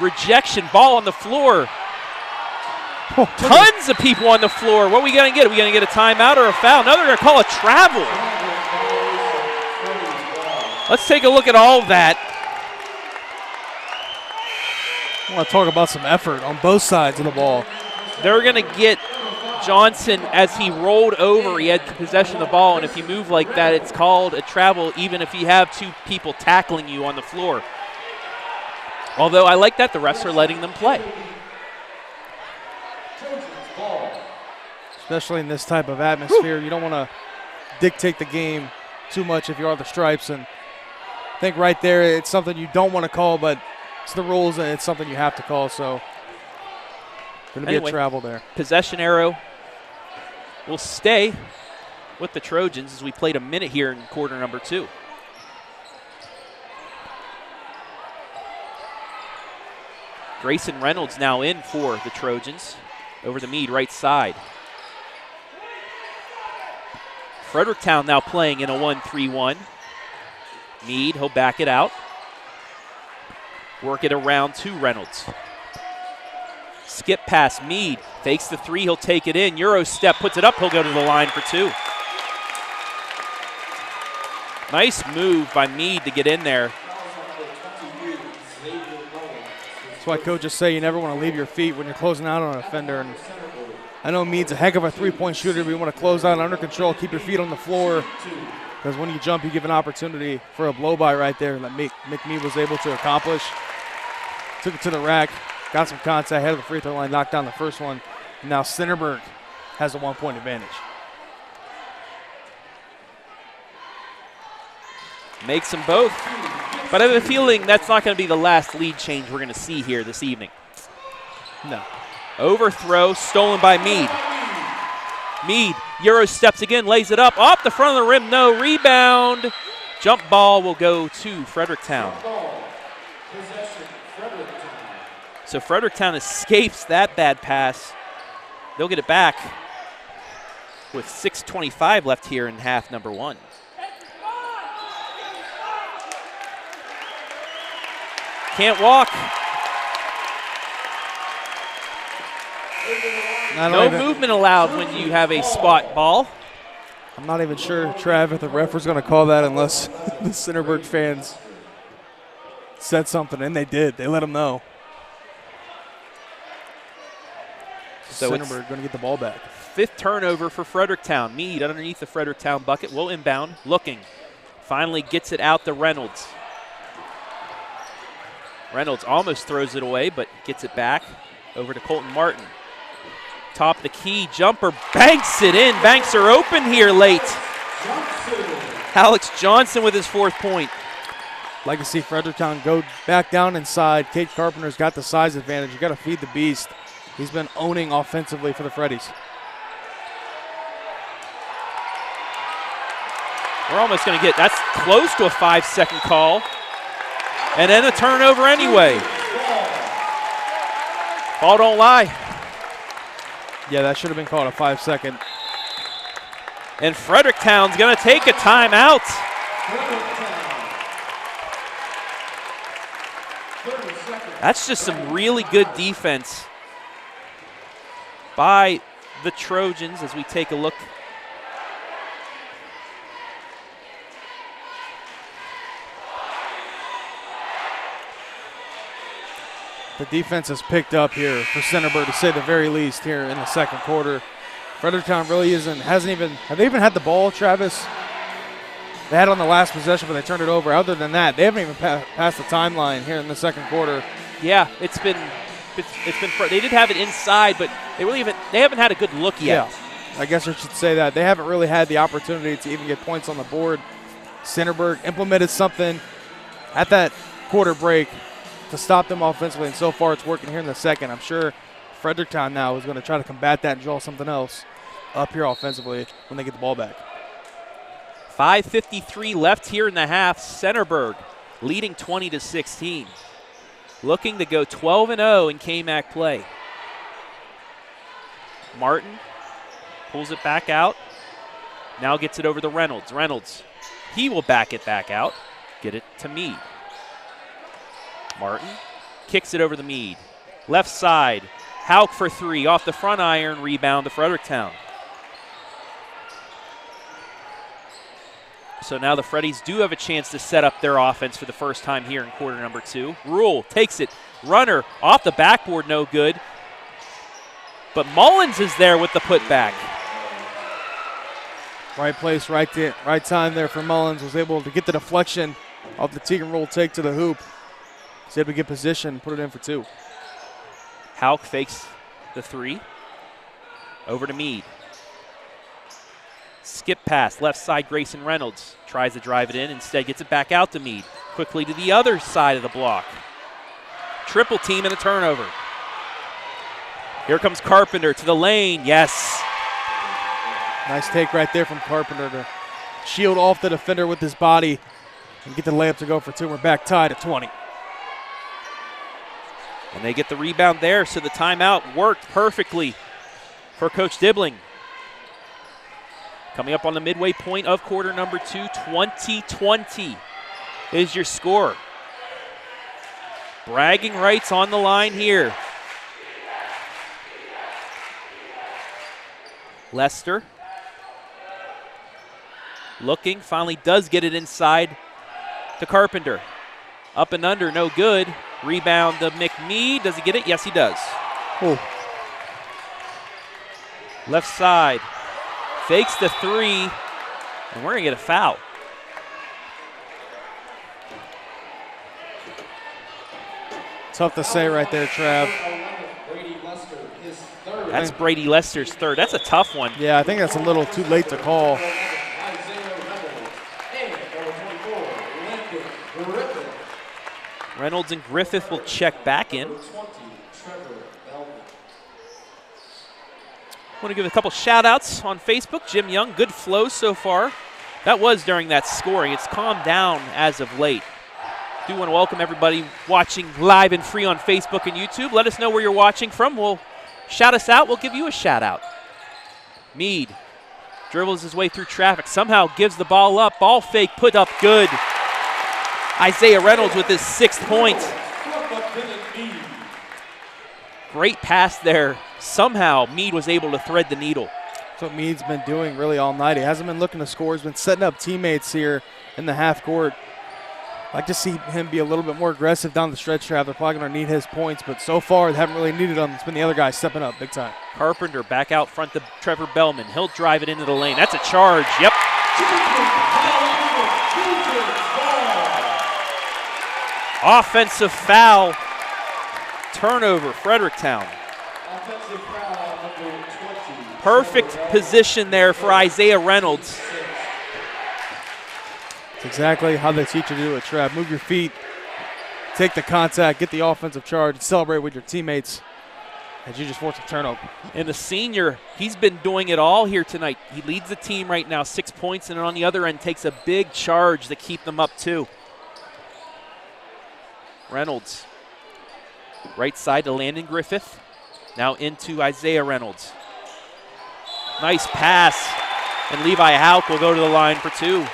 Rejection, ball on the floor. Tons of people on the floor. What are we going to get? Are we going to get a timeout or a foul? No, they're going to call a travel. Let's take a look at all of that. I want to talk about some effort on both sides of the ball. They're going to get Johnson as he rolled over. He had possession of the ball, and if you move like that, it's called a travel, even if you have two people tackling you on the floor. Although I like that the refs are letting them play. Especially in this type of atmosphere. You don't want to dictate the game too much if you are the Stripes. And I think right there it's something you don't want to call, but it's the rules and it's something you have to call. So going to be a travel there. Possession arrow will stay with the Trojans as we played a minute here in quarter number 2. Grayson Reynolds now in for the Trojans. Over to Meade, right side. Fredericktown now playing in a 1-3-1. Meade, he'll back it out. Work it around to Reynolds. Skip pass, Meade. Fakes the three, he'll take it in. Euro step, puts it up, he'll go to the line for 2. Nice move by Meade to get in there. That's why coaches say you never want to leave your feet when you're closing out on an offender. And I know Meade's a heck of a three-point shooter, but you want to close out under control, keep your feet on the floor. Because when you jump, you give an opportunity for a blow-by right there that McMead was able to accomplish. Took it to the rack, got some contact, head of the free throw line, knocked down the first one. Now Centerburg has a 1-point advantage. Makes them both. But I have a feeling that's not going to be the last lead change we're going to see here this evening. No. Overthrow stolen by Mead. Mead, Euro steps again, lays it up, off the front of the rim, no rebound. Jump ball will go to Fredericktown. So Fredericktown escapes that bad pass. They'll get it back with 6:25 left here in half number one. Can't walk. No movement allowed when you have a spot ball. I'm not even sure, Trav, if the ref was going to call that unless the Centerburg fans said something, and they did. They let them know. So Centerburg going to get the ball back. 5th turnover for Fredericktown. Mead underneath the Fredericktown bucket will inbound, looking. Finally gets it out to Reynolds. Reynolds almost throws it away, but gets it back over to Colton Martin. Top of the key, jumper, banks it in. Banks are open here late. Alex Johnson with his 4th point. Like to see Fredericktown go back down inside. Cade Carpenter's got the size advantage. You got to feed the beast. He's been owning offensively for the Freddies. We're almost going to get, that's close to a 5-second call. And then a turnover anyway. Ball don't lie. Yeah, that should have been called a 5-second. And Fredericktown's going to take a timeout. That's just some really good defense by the Trojans as we take a look. The defense has picked up here for Centerburg, to say the very least, here in the second quarter. Fredericktown really have they even had the ball, Travis? They had it on the last possession, but they turned it over. Other than that, they haven't even passed the timeline here in the second quarter. Yeah, it's been they did have it inside, but they haven't had a good look yet. Yeah, I guess I should say that. They haven't really had the opportunity to even get points on the board. Centerburg implemented something at that quarter break to stop them offensively, and so far it's working here in the second. I'm sure Fredericktown now is going to try to combat that and draw something else up here offensively when they get the ball back. 5:53 left here in the half. Centerburg leading 20-16. Looking to go 12-0 in KMAC play. Martin pulls it back out. Now gets it over to Reynolds. Reynolds, he will back it back out. Get it to Mead. Martin kicks it over the Mead. Left side, Hauk for 3, off the front iron, rebound to Fredericktown. So now the Freddies do have a chance to set up their offense for the first time here in quarter number 2. Rule takes it, runner off the backboard, no good. But Mullins is there with the putback. Right place, right time there for Mullins. Was able to get the deflection off the Tegan roll take to the hoop. He's able to get position, put it in for 2. Hauk fakes the 3. Over to Mead. Skip pass, left side, Grayson Reynolds. Tries to drive it in, instead gets it back out to Mead. Quickly to the other side of the block. Triple team and a turnover. Here comes Carpenter to the lane, yes. Nice take right there from Carpenter to shield off the defender with his body and get the layup to go for 2. We're back tied at 20. And they get the rebound there, so the timeout worked perfectly for Coach Dibbling. Coming up on the midway point of quarter number 2, 20-20 is your score. Bragging rights on the line here. Lester looking, finally does get it inside to Carpenter. Up and under, no good. Rebound to McMead. Does he get it? Yes, he does. Ooh. Left side. Fakes the 3. And we're going to get a foul. Tough to say right there, Trav. That's Brady Lester's third. That's a tough one. Yeah, I think that's a little too late to call. Reynolds and Griffith will check back in. Want to give a couple shout-outs on Facebook. Jim Young, good flow so far. That was during that scoring. It's calmed down as of late. Do want to welcome everybody watching live and free on Facebook and YouTube. Let us know where you're watching from. We'll shout us out. We'll give you a shout-out. Mead dribbles his way through traffic. Somehow gives the ball up. Ball fake, put up good. Isaiah Reynolds with his 6th point. Great pass there. Somehow Mead was able to thread the needle. That's what Mead's been doing really all night. He hasn't been looking to score. He's been setting up teammates here in the half court. I'd like to see him be a little bit more aggressive down the stretch, Trav. They're probably going to need his points, but so far they haven't really needed them. It's been the other guys stepping up big time. Carpenter back out front to Trevor Bellman. He'll drive it into the lane. That's a charge. Yep. Offensive foul. Turnover, Fredericktown. Perfect position there for Isaiah Reynolds. It's exactly how they teach you to do it, Trav. Move your feet, take the contact, get the offensive charge, and celebrate with your teammates as you just force a turnover. And the senior, he's been doing it all here tonight. He leads the team right now, 6 points, and on the other end takes a big charge to keep them up too. Reynolds, right side to Landon Griffith. Now into Isaiah Reynolds. Nice pass, and Levi Hauk will go to the line for 2.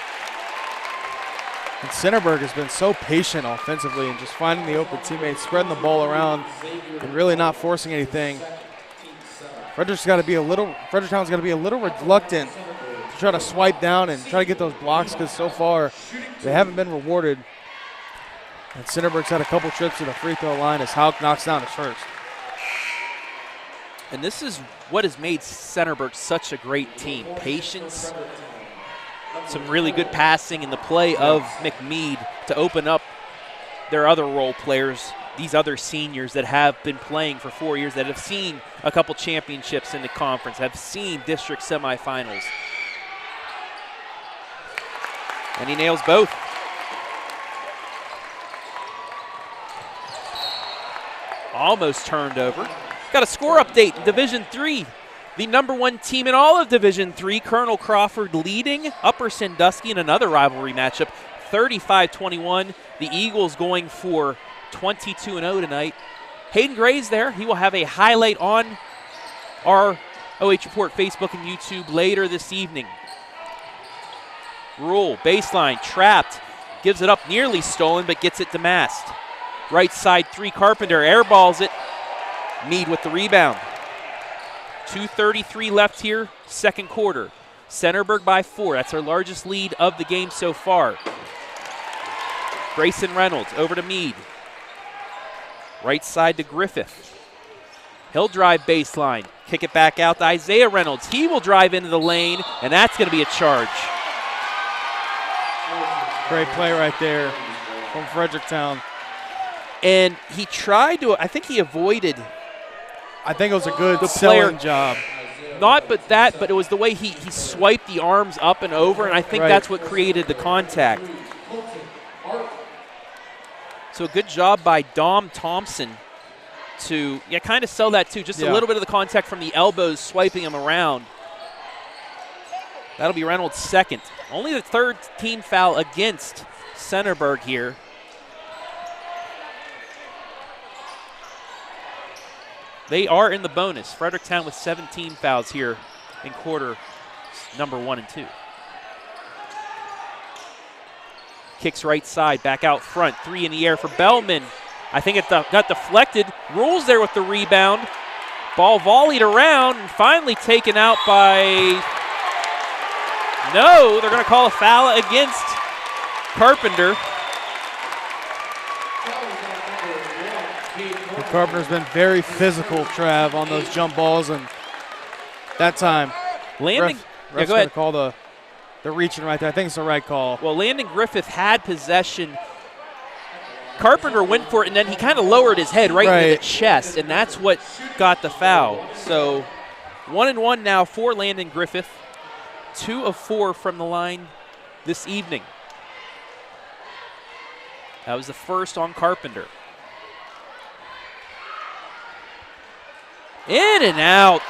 And Centerburg has been so patient offensively and just finding the open teammates, spreading the ball around, and really not forcing anything. Fredericktown's got to be a little reluctant to try to swipe down and try to get those blocks because so far they haven't been rewarded. And Centerburg's had a couple trips to the free throw line as Hauk knocks down his first. And this is what has made Centerburg such a great team. Patience, some really good passing, and the play of McMead to open up their other role players, these other seniors that have been playing for 4 years, that have seen a couple championships in the conference, have seen district semifinals. And he nails both. Almost turned over. Got a score update in Division III. The #1 team in all of Division III, Colonel Crawford, leading Upper Sandusky in another rivalry matchup, 35-21. The Eagles going for 22-0 tonight. Hayden Gray's there. He will have a highlight on our OH.Report Facebook and YouTube later this evening. Rule, baseline, trapped. Gives it up, nearly stolen, but gets it to Mast. Right side 3, Carpenter airballs it. Mead with the rebound. 2:33 left here, second quarter. Centerburg by 4. That's our largest lead of the game so far. Grayson Reynolds over to Mead. Right side to Griffith. He'll drive baseline. Kick it back out to Isaiah Reynolds. He will drive into the lane, and that's going to be a charge. Great play right there from Fredericktown. And he tried to, I think he avoided. I think it was a good selling job. Not but that, but it was the way he swiped the arms up and over, and I think that's what created the contact. So good job by Dom Thompson to kind of sell that too. Just a little bit of the contact from the elbows, swiping him around. That'll be Reynolds' second. Only the third team foul against Centerburg here. They are in the bonus. Fredericktown with 17 fouls here in quarter #1 and 2. Kicks right side, back out front. 3 in the air for Bellman. I think it got deflected. Rules there with the rebound. Ball volleyed around and finally taken out by... No, they're going to call a foul against Carpenter. Carpenter's been very physical, Trav, on those jump balls, and that time, Landon, ref's go ahead. Call the reaching right there. I think it's the right call. Well, Landon Griffith had possession Carpenter went for it, and then he kind of lowered his head right into the chest, and that's what got the foul. So 1-1 now for Landon Griffith. 2 of 4 from the line this evening. That was the first on Carpenter. In and out.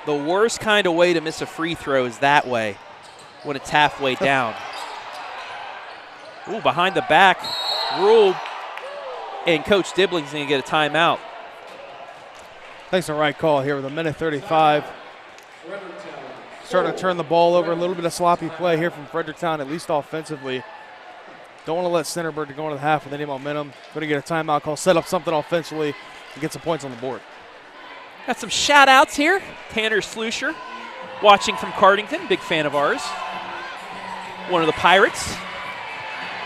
The worst kind of way to miss a free throw is that way, when it's halfway down. Ooh, behind the back, ruled, and Coach Dibling's going to get a timeout. I think it's the right call here with 1:35. Starting to turn the ball over. A little bit of sloppy play here from Fredericktown, at least offensively. Don't want to let Centerburg go into the half with any momentum. Going to get a timeout call, set up something offensively, and get some points on the board. Got some shout-outs here. Tanner Slusher, watching from Cardington, big fan of ours. One of the Pirates.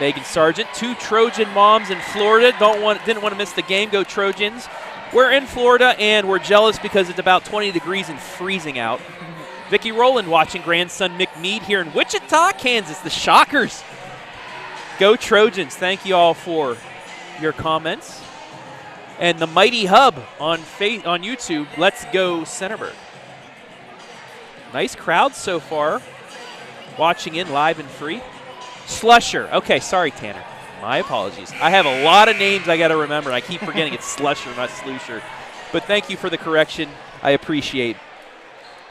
Megan Sargent, 2 Trojan moms in Florida. Didn't want to miss the game. Go Trojans. We're in Florida, and we're jealous because it's about 20 degrees and freezing out. Vicki Rowland watching grandson Mick Mead here in Wichita, Kansas. The Shockers. Go Trojans. Thank you all for your comments. And the Mighty Hub on YouTube. Let's go Centerburg. Nice crowd so far. Watching in live and free. Slusher. Okay, sorry, Tanner. My apologies. I have a lot of names I got to remember. I keep forgetting it's Slusher, not Slusher. But thank you for the correction. I appreciate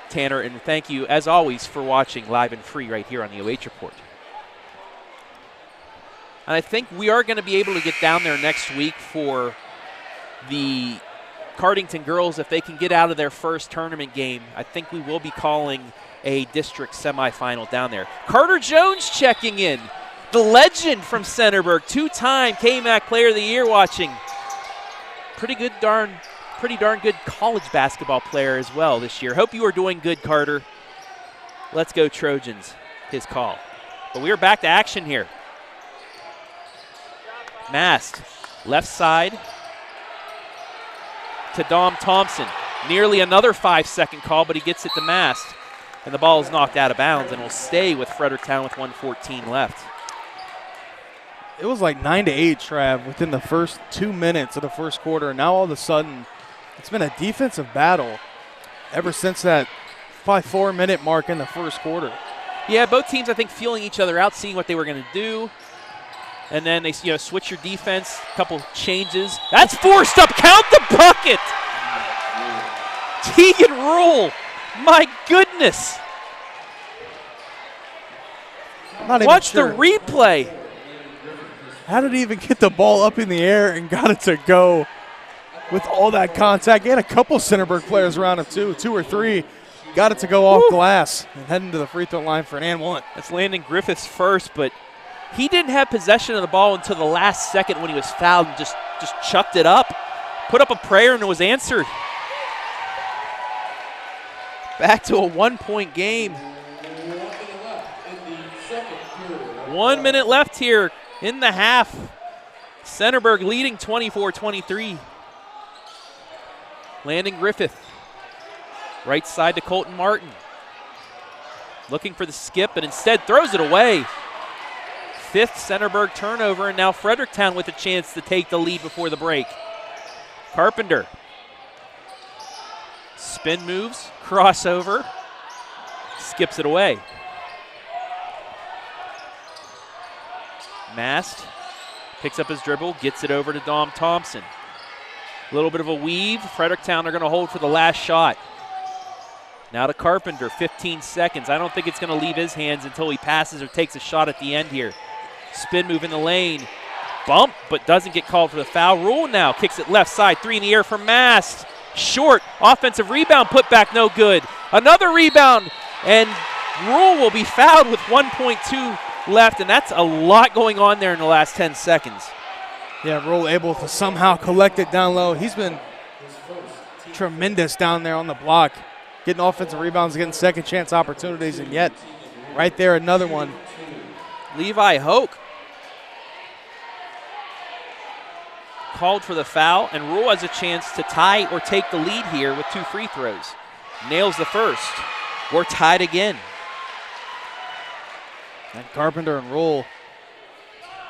Tanner, and thank you, as always, for watching live and free right here on the OH.Report. And I think we are going to be able to get down there next week for the Cardington girls. If they can get out of their first tournament game, I think we will be calling a district semifinal down there. Carter Jones checking in. The legend from Centerburg, 2-time KMAC Player of the Year watching. Pretty darn good college basketball player as well this year. Hope you are doing good, Carter. Let's go Trojans, his call. But we are back to action here. Mast, left side to Dom Thompson. Nearly another 5-second call, but he gets it to Mast. And the ball is knocked out of bounds and will stay with Fredericktown with 1:14 left. It was like 9-8, Trav, within the first 2 minutes of the first quarter. And now all of a sudden, it's been a defensive battle ever since that 4-minute mark in the first quarter. Yeah, both teams, I think, feeling each other out, seeing what they were going to do. And then they switch your defense, a couple changes. That's forced up. Count the bucket. Tegan Rule. My goodness. Watch the replay. How did he even get the ball up in the air and got it to go with all that contact? He had a couple Centerburg players around him, too, 2 or 3. Got it to go off glass and heading to the free throw line for an and one. That's Landon Griffiths first, but he didn't have possession of the ball until the last second when he was fouled and just chucked it up. Put up a prayer and it was answered. Back to a 1-point game. 1 minute left here in the half. Centerburg leading 24-23. Landon Griffith. Right side to Colton Martin. Looking for the skip, but instead throws it away. 5th Centerburg turnover, and now Fredericktown with a chance to take the lead before the break. Carpenter. Spin moves, crossover, skips it away. Mast picks up his dribble, gets it over to Dom Thompson. A little bit of a weave. Fredericktown are going to hold for the last shot. Now to Carpenter, 15 seconds. I don't think it's going to leave his hands until he passes or takes a shot at the end here. Spin move in the lane. Bump, but doesn't get called for the foul. Rule now kicks it left side. 3 in the air for Mast. Short. Offensive rebound put back, no good. Another rebound, and Rule will be fouled with 1.2 left, and that's a lot going on there in the last 10 seconds. Yeah, Rule able to somehow collect it down low. He's been tremendous down there on the block, getting offensive rebounds, getting second chance opportunities, and yet right there another one. Levi Hoke called for the foul, and Rule has a chance to tie or take the lead here with 2 free throws. Nails the first. We're tied again. And Carpenter and Rule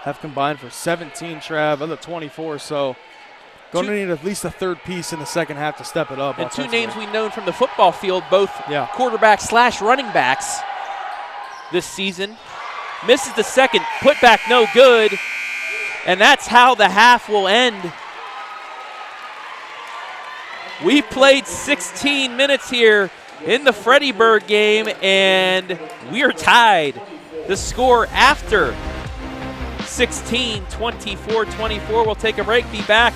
have combined for 17, Trav, of the 24. So going to need at least a third piece in the second half to step it up. And two names we've known from the football field, both quarterbacks / running backs this season. Misses the second, put back no good, and that's how the half will end. We played 16 minutes here in the Fredericktown game, and we are tied. The score after 16, 24-24. We'll take a break, be back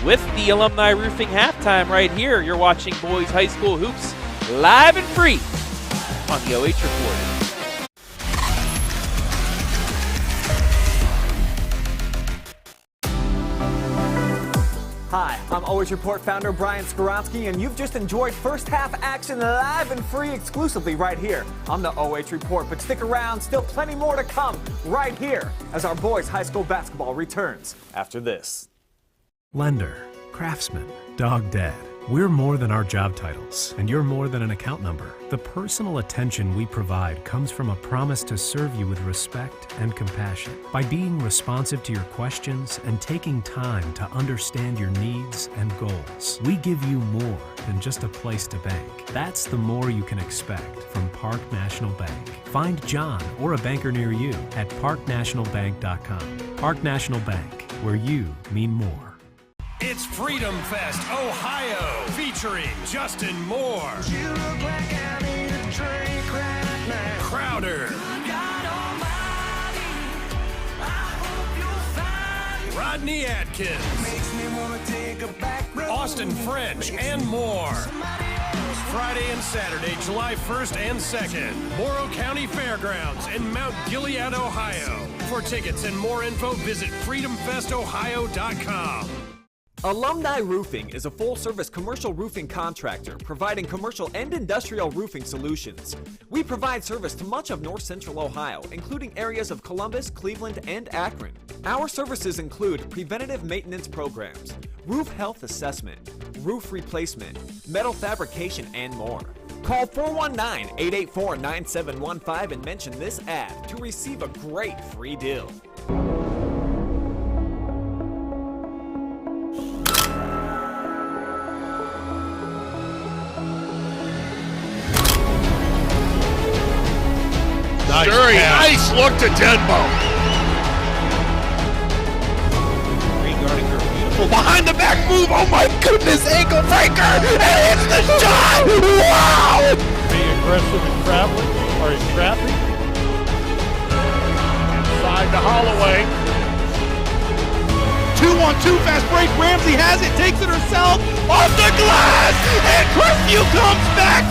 with the Alumni Roofing halftime right here. You're watching Boys High School Hoops live and free on the OH.Report. Hi, I'm OH.Report founder Brian Skoronsky, and you've just enjoyed first half action live and free exclusively right here on the OH.Report. But stick around, still plenty more to come right here as our boys high school basketball returns after this. Lender, craftsman, dog dad. We're more than our job titles, and you're more than an account number. The personal attention we provide comes from a promise to serve you with respect and compassion. By being responsive to your questions and taking time to understand your needs and goals, we give you more than just a place to bank. That's the more you can expect from Park National Bank. Find John or a banker near you at parknationalbank.com. Park National Bank, where you mean more. It's Freedom Fest, Ohio, featuring Justin Moore, You look like I need a drink right now. Crowder, God Almighty, I hope you'll find Rodney Atkins, makes me wanna take a back road. Austin French, and more. Friday and Saturday, July 1st and 2nd, Morrow County Fairgrounds in Mount Gilead, Ohio. For tickets and more info, visit freedomfestohio.com. Alumni Roofing is a full-service commercial roofing contractor providing commercial and industrial roofing solutions. We provide service to much of north central Ohio, including areas of Columbus, Cleveland, and Akron. Our services include preventative maintenance programs, roof health assessment, roof replacement, metal fabrication, and more. Call 419-884-9715 and mention this ad to receive a great free deal. Nice look to Denbo. Beautiful behind the back move. Oh my goodness, ankle breaker. And it's the shot. Wow. Being aggressive and traveling, or in traffic. Inside to Holloway. 2-1-2 fast break. Ramsey has it, takes it herself. Off the glass. And Crestview comes back.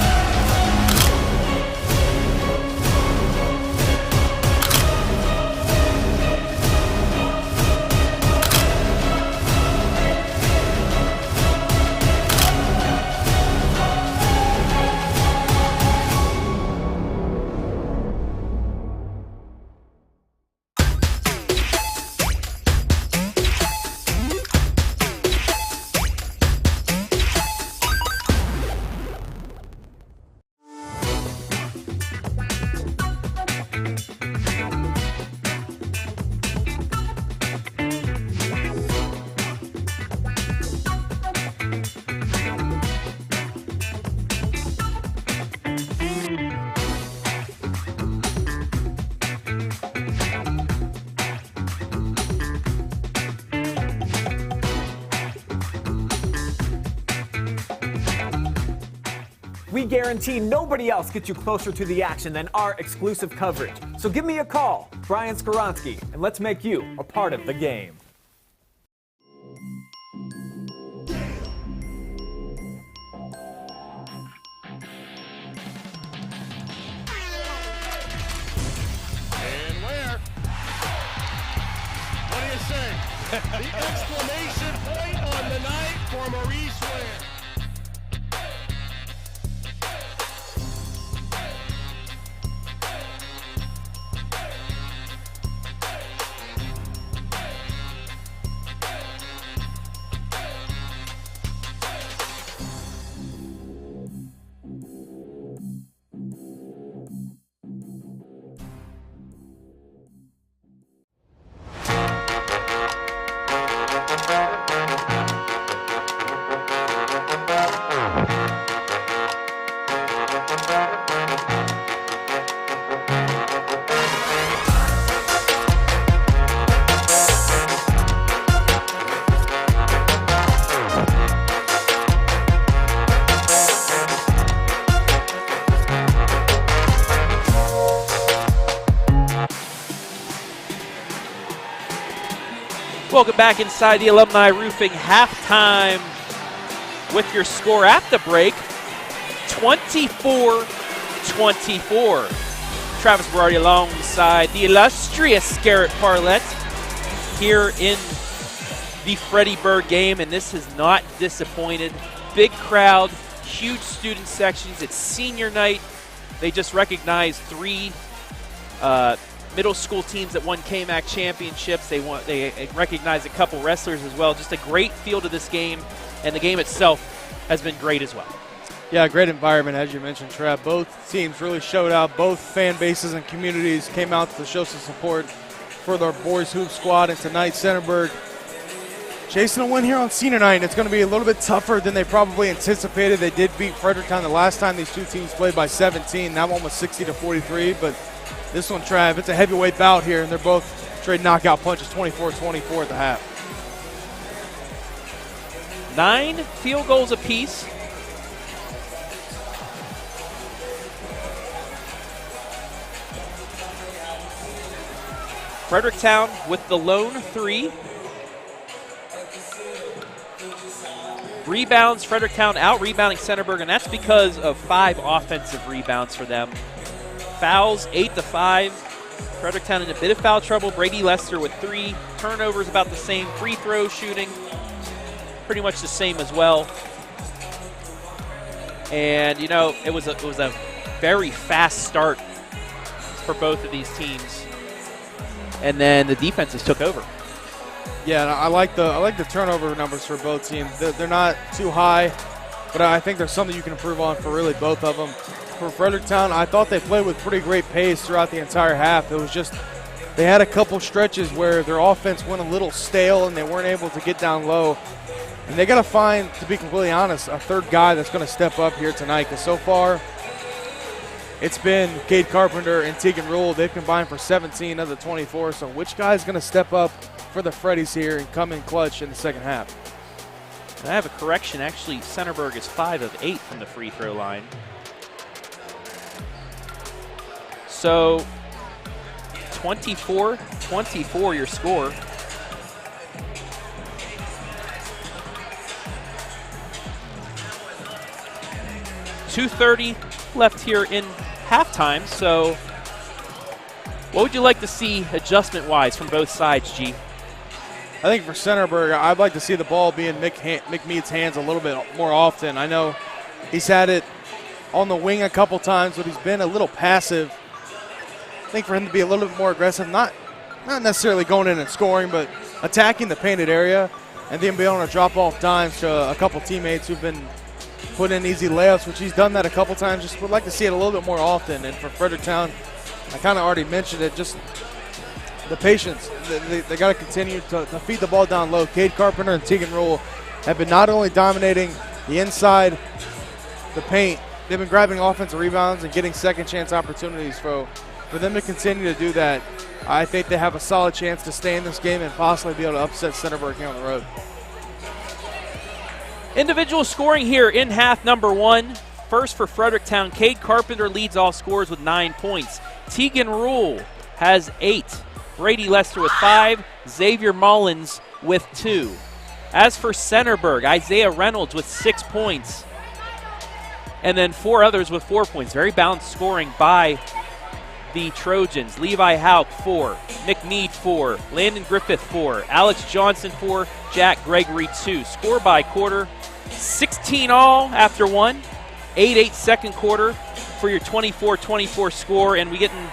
We guarantee nobody else gets you closer to the action than our exclusive coverage. So give me a call, Brian Skoronsky, and let's make you a part of the game. And where? What do you say? The exclamation point on the night for Maurice Ware. Welcome back inside the Alumni Roofing halftime with your score at the break, 24-24. Travis Berardi alongside the illustrious Garret Parlett here in the Fredericktown game, and this has not disappointed. Big crowd, huge student sections. It's senior night. They just recognized 3 middle school teams that won KMAC championships. They recognized a couple wrestlers as well. Just a great feel to this game, and the game itself has been great as well. Yeah, great environment, as you mentioned, Trev. Both teams really showed out. Both fan bases and communities came out to show some support for their boys hoop squad. And tonight, Centerburg chasing a win here on senior night. And it's going to be a little bit tougher than they probably anticipated. They did beat Fredericktown the last time these two teams played by 17. That one was 60-43, but this one, Trav, it's a heavyweight bout here, and they're both trading knockout punches, 24-24 at the half. 9 field goals apiece. Fredericktown with the lone 3. Rebounds, Fredericktown out-rebounding Centerburg, and that's because of 5 offensive rebounds for them. Fouls, 8-5. Fredericktown in a bit of foul trouble. Brady Lester with 3. Turnovers about the same. Free throw shooting, pretty much the same as well. And, you know, it was a very fast start for both of these teams. And then the defenses took over. Yeah, and I like the turnover numbers for both teams. They're not too high, but I think there's something you can improve on for really both of them. For Fredericktown, I thought they played with pretty great pace throughout the entire half. It was just they had a couple stretches where their offense went a little stale and they weren't able to get down low. And they got to find, to be completely honest, a third guy that's going to step up here tonight, because so far it's been Cade Carpenter and Tegan Rule. They've combined for 17 of the 24. So which guy is going to step up for the Freddies here and come in clutch in the second half? And I have a correction. Actually, Centerburg is 5 of 8 from the free throw line. So 24-24 your score. .230 left here in halftime. So what would you like to see adjustment-wise from both sides, G? I think for Centerburg, I'd like to see the ball be in Mick Mead's hands a little bit more often. I know he's had it on the wing a couple times, but he's been a little passive. I think for him to be a little bit more aggressive, not necessarily going in and scoring, but attacking the painted area and then being able to drop off dimes to a couple teammates who've been put in easy layups, which he's done that a couple times. Just would like to see it a little bit more often. And for Fredericktown, I kind of already mentioned it, just the patience. They got to continue to feed the ball down low. Cade Carpenter and Tegan Rule have been not only dominating the inside, the paint, they've been grabbing offensive rebounds and getting second chance opportunities. For them to continue to do that, I think they have a solid chance to stay in this game and possibly be able to upset Centerburg here on the road. Individual scoring here in half number 1. First for Fredericktown, Cade Carpenter leads all scorers with 9 points. Tegan Rule has 8. Brady Lester with 5. Xavier Mullins with 2. As for Centerburg, Isaiah Reynolds with 6 points. And then 4 others with 4 points. Very balanced scoring by the Trojans. Levi Hauk, 4. Mick Mead, 4. Landon Griffith, 4. Alex Johnson, 4. Jack Gregory, 2. Score by quarter, 16 all after 1. 8-8 second quarter for your 24-24 score. And we get in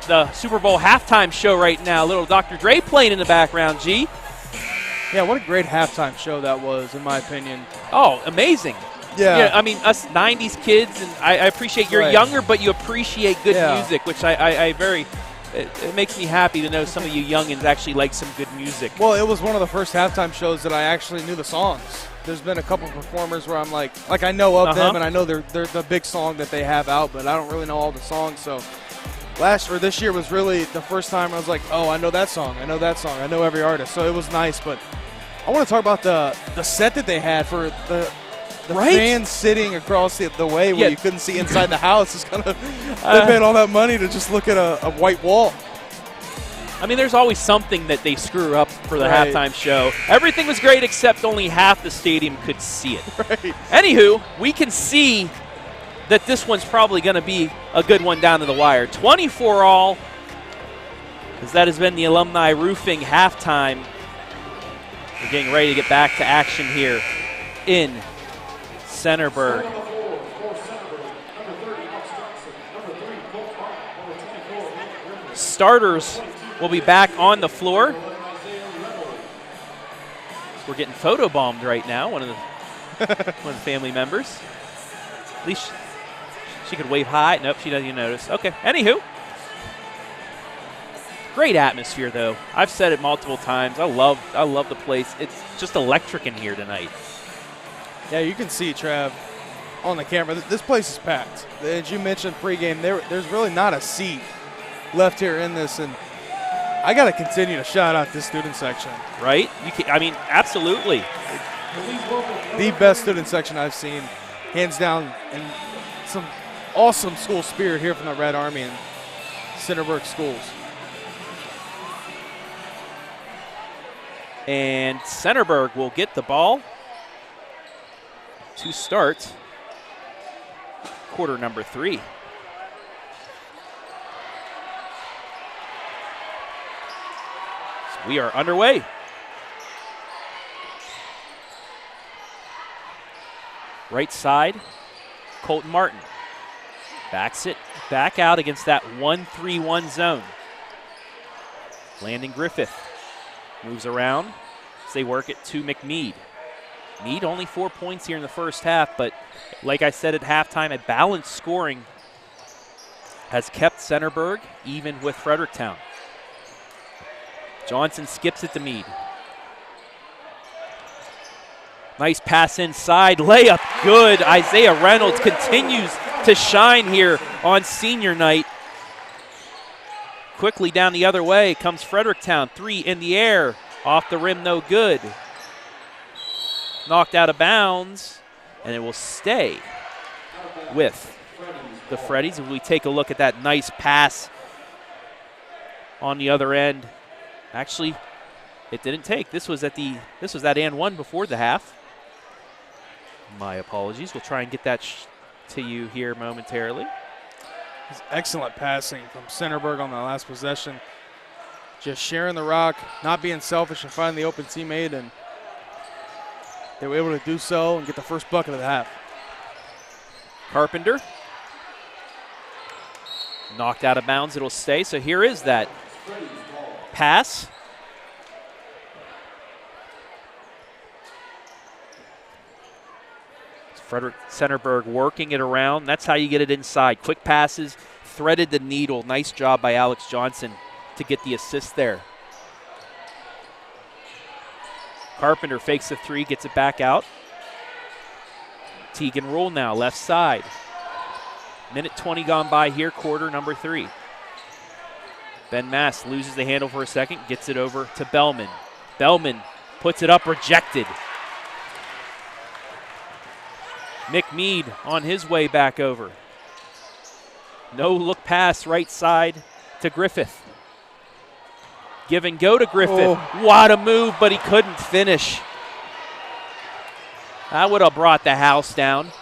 the Super Bowl halftime show right now. Little Dr. Dre playing in the background, G. Yeah, what a great halftime show that was, in my opinion. Oh, amazing. Yeah. I mean, us 90s kids, and I appreciate you're younger, but you appreciate good music, which it makes me happy to know some of you youngins actually like some good music. Well, it was one of the first halftime shows that I actually knew the songs. There's been a couple performers where I'm like I know of them, and I know they're the big song that they have out, but I don't really know all the songs. So this year was really the first time I was like, oh, I know that song, I know every artist. So it was nice, but I want to talk about the set that they had for the fans sitting across the way where you couldn't see inside the house. Is kind of they paid all that money to just look at a white wall. I mean, there's always something that they screw up for the Right. halftime show. Everything was great except only half the stadium could see it. Right. Anywho, we can see that this one's probably going to be a good one down to the wire. 24 all, as that has been the Alumni Roofing halftime. We're getting ready to get back to action here in Centerburg. Starters will be back on the floor. We're getting photobombed right now, one of the family members. At least she could wave hi. Nope, she doesn't even notice. Okay, anywho. Great atmosphere, though. I've said it multiple times. I love the place. It's just electric in here tonight. Yeah, you can see, Trav, on the camera. This place is packed. As you mentioned pregame, there's really not a seat left here in this, and I got to continue to shout out this student section. Right? I mean, absolutely. The best student section I've seen, hands down, and some awesome school spirit here from the Red Army and Centerburg schools. And Centerburg will get the ball to start quarter number 3. So we are underway. Right side, Colton Martin. Backs it back out against that 1-3-1 zone. Landon Griffith moves around as they work it to McMead. Mead only 4 points here in the first half, but like I said at halftime, a balanced scoring has kept Centerburg even with Fredericktown. Johnson skips it to Mead. Nice pass inside, layup good. Isaiah Reynolds continues to shine here on senior night. Quickly down the other way comes Fredericktown. 3 in the air, off the rim, no good. Knocked out of bounds, and it will stay with the Freddies. If we take a look at that nice pass on the other end. Actually, it didn't take. This was that and one before the half. My apologies. We'll try and get that to you here momentarily. Excellent passing from Centerburg on that last possession. Just sharing the rock, not being selfish and finding the open teammate, and they were able to do so and get the first bucket of the half. Carpenter. Knocked out of bounds. It'll stay. So here is that pass. Frederick Centerburg working it around. That's how you get it inside. Quick passes, threaded the needle. Nice job by Alex Johnson to get the assist there. Carpenter fakes the 3, gets it back out. Teagan Rule now, left side. Minute 20 gone by here, quarter number 3. Ben Mass loses the handle for a second, gets it over to Bellman. Bellman puts it up, rejected. McMead on his way back over. No look pass right side to Griffith. Give and go to Griffith. Oh. What a move, but he couldn't finish. That would have brought the house down.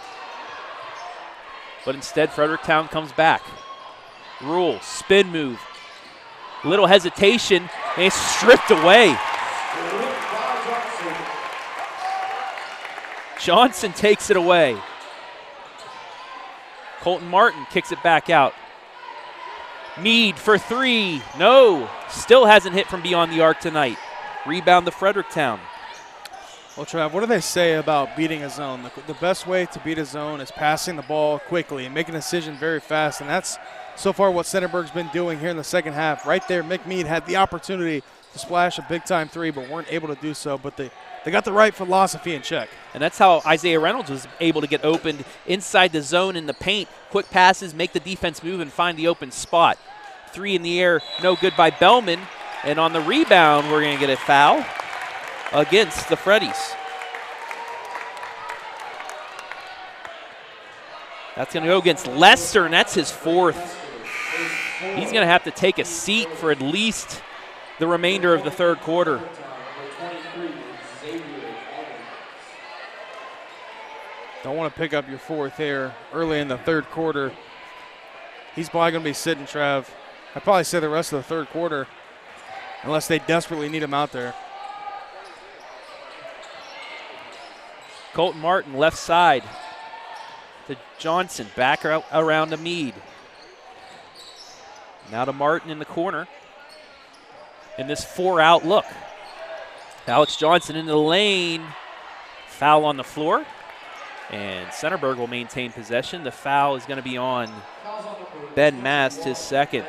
But instead, Fredericktown comes back. Rule, spin move. Little hesitation, and it's stripped away. Johnson takes it away. Colton Martin kicks it back out. Mead for 3. No, still hasn't hit from beyond the arc tonight. Rebound to Fredericktown. Well, Trav, what do they say about beating a zone? The best way to beat a zone is passing the ball quickly and making a decision very fast, and that's so far what Centerburg's been doing here in the second half. Right there, McMead had the opportunity to splash a big-time 3, but weren't able to do so, but they got the right philosophy in check. And that's how Isaiah Reynolds was able to get opened inside the zone in the paint. Quick passes, make the defense move, and find the open spot. 3 in the air, no good by Bellman. And on the rebound, we're going to get a foul against the Freddies. That's going to go against Lester, and that's his 4th. He's going to have to take a seat for at least the remainder of the third quarter. Don't want to pick up your fourth here early in the third quarter. He's probably going to be sitting, Trav. I'd probably say the rest of the third quarter, unless they desperately need him out there. Colton Martin, left side to Johnson, back around to Meade. Now to Martin in the corner. In this 4-out look. Alex Johnson into the lane. Foul on the floor. And Centerburg will maintain possession. The foul is going to be on Ben Mast, his second.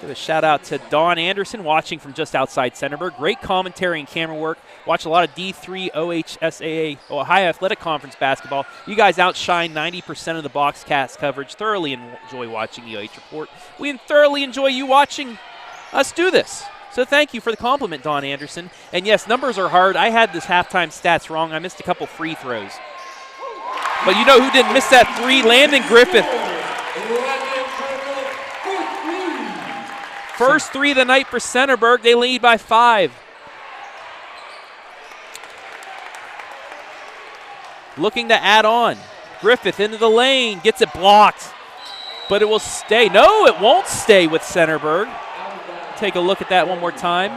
Give a shout out to Don Anderson watching from just outside Centerburg. Great commentary and camera work. Watch a lot of D3 OHSAA, Ohio Athletic Conference basketball. You guys outshine 90% of the box cast coverage. Thoroughly enjoy watching the OH.Report. We thoroughly enjoy you watching us do this. So thank you for the compliment, Don Anderson. And yes, numbers are hard. I had this halftime stats wrong. I missed a couple free throws. But you know who didn't miss that three? Landon Griffith. First three of the night for Centerburg. They lead by 5. Looking to add on. Griffith into the lane. Gets it blocked. But it will stay. No, it won't stay with Centerburg. Take a look at that one more time.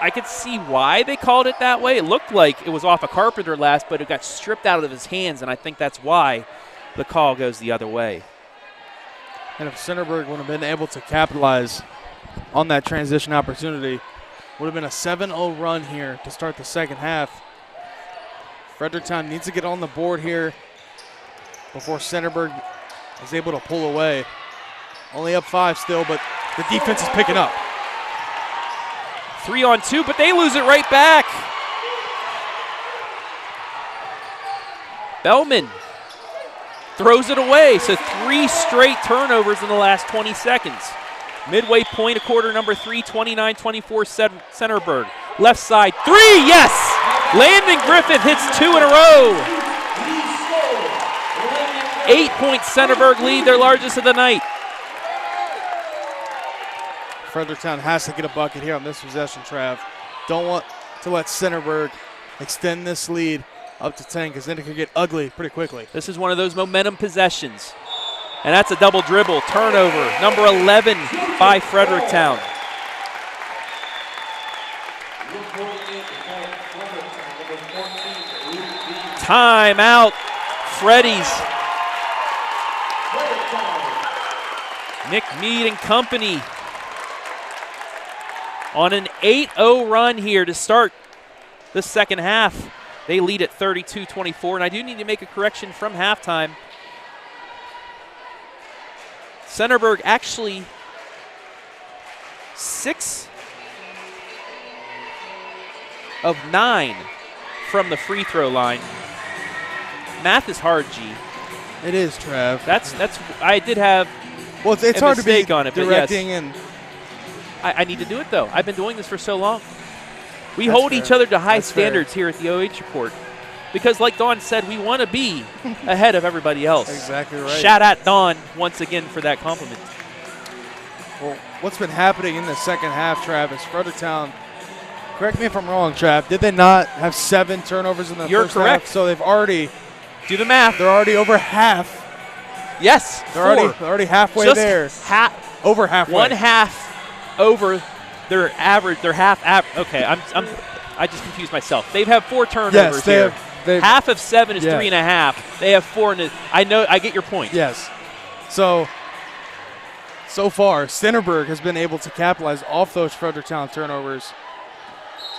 I could see why they called it that way. It looked like it was off a Carpenter last, but it got stripped out of his hands, and I think that's why the call goes the other way. And if Centerburg would have been able to capitalize on that transition opportunity, would have been a 7-0 run here to start the second half. Fredericktown needs to get on the board here before Centerburg is able to pull away. Only up 5 still, but the defense is picking up. 3-on-2, but they lose it right back. Bellman throws it away, so 3 straight turnovers in the last 20 seconds. Midway point of quarter number 3, 29-24 Centerburg. Left side, 3, yes! Landon Griffith hits 2 in a row. 8-point Centerburg lead, their largest of the night. Fredericktown has to get a bucket here on this possession, Trav. Don't want to let Centerburg extend this lead up to 10 because then it could get ugly pretty quickly. This is one of those momentum possessions. And that's a double dribble. Turnover, number 11 by Fredericktown. Timeout, Freddy's. Nick Meade and company on an 8-0 run here to start the second half. They lead at 32-24, and I do need to make a correction from halftime. Centerburg actually 6 of 9 from the free throw line. Math is hard, G. It is, Trav. That's I did have it's a hard to be mistake on it, directing, but yes. and I need to do it, though. I've been doing this for so long. We That's hold fair. each other to high That's standards here at the OH.Report because, like Dawn said, we want to be ahead of everybody else. Exactly right. Shout out Dawn once again for that compliment. Well, what's been happening in the second half, Trav, is Fredericktown, correct me if I'm wrong, Trav, did they not have 7 turnovers in the You're first correct. half? So they've already, Do the math. they're already over half. Yes, They're 4. already halfway Just there. Over halfway. One half over their average. Their half. Okay, I just confused myself. They've had 4 turnovers Yes, here. they've Half of 7 is Yeah. 3.5. They have 4. I know. I get your point. Yes. So far, Centerburg has been able to capitalize off those Fredericktown turnovers.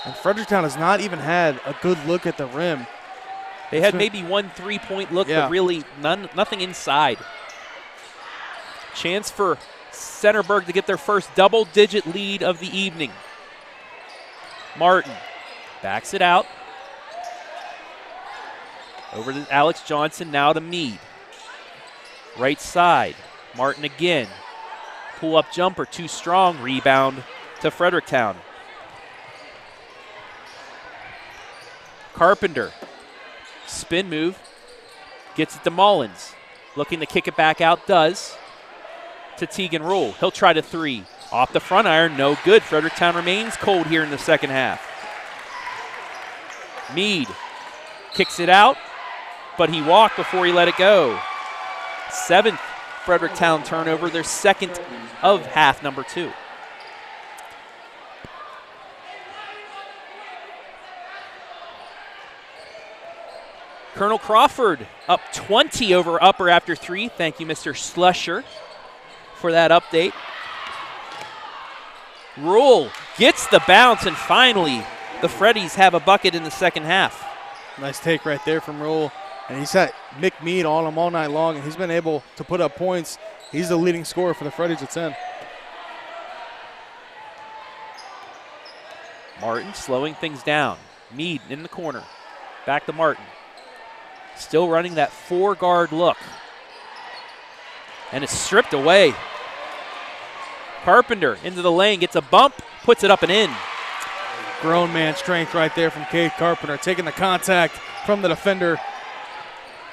And Fredericktown has not even had a good look at the rim. They had maybe 1 3-point look, Yeah. but really nothing inside. Chance for Centerburg to get their first double-digit lead of the evening. Martin backs it out. Over to Alex Johnson, now to Meade. Right side, Martin again. Pull-up jumper, too strong. Rebound to Fredericktown. Carpenter. Spin move. Gets it to Mullins. Looking to kick it back out, does. To Teagan Rule. He'll try to 3. Off the front iron, no good. Fredericktown remains cold here in the second half. Mead kicks it out, but he walked before he let it go. 7th Fredericktown turnover, their 2nd of half number 2. Colonel Crawford up 20 over Upper after 3. Thank you, Mr. Slusher, for that update. Rule gets the bounce, and finally the Freddies have a bucket in the second half. Nice take right there from Rule. And he's had Mick Mead on him all night long, and he's been able to put up points. He's the leading scorer for the Freddies at 10. Martin slowing things down. Mead in the corner. Back to Martin. Still running that 4-guard look. And it's stripped away. Carpenter into the lane, gets a bump, puts it up and in. Grown man strength right there from Cade Carpenter, taking the contact from the defender.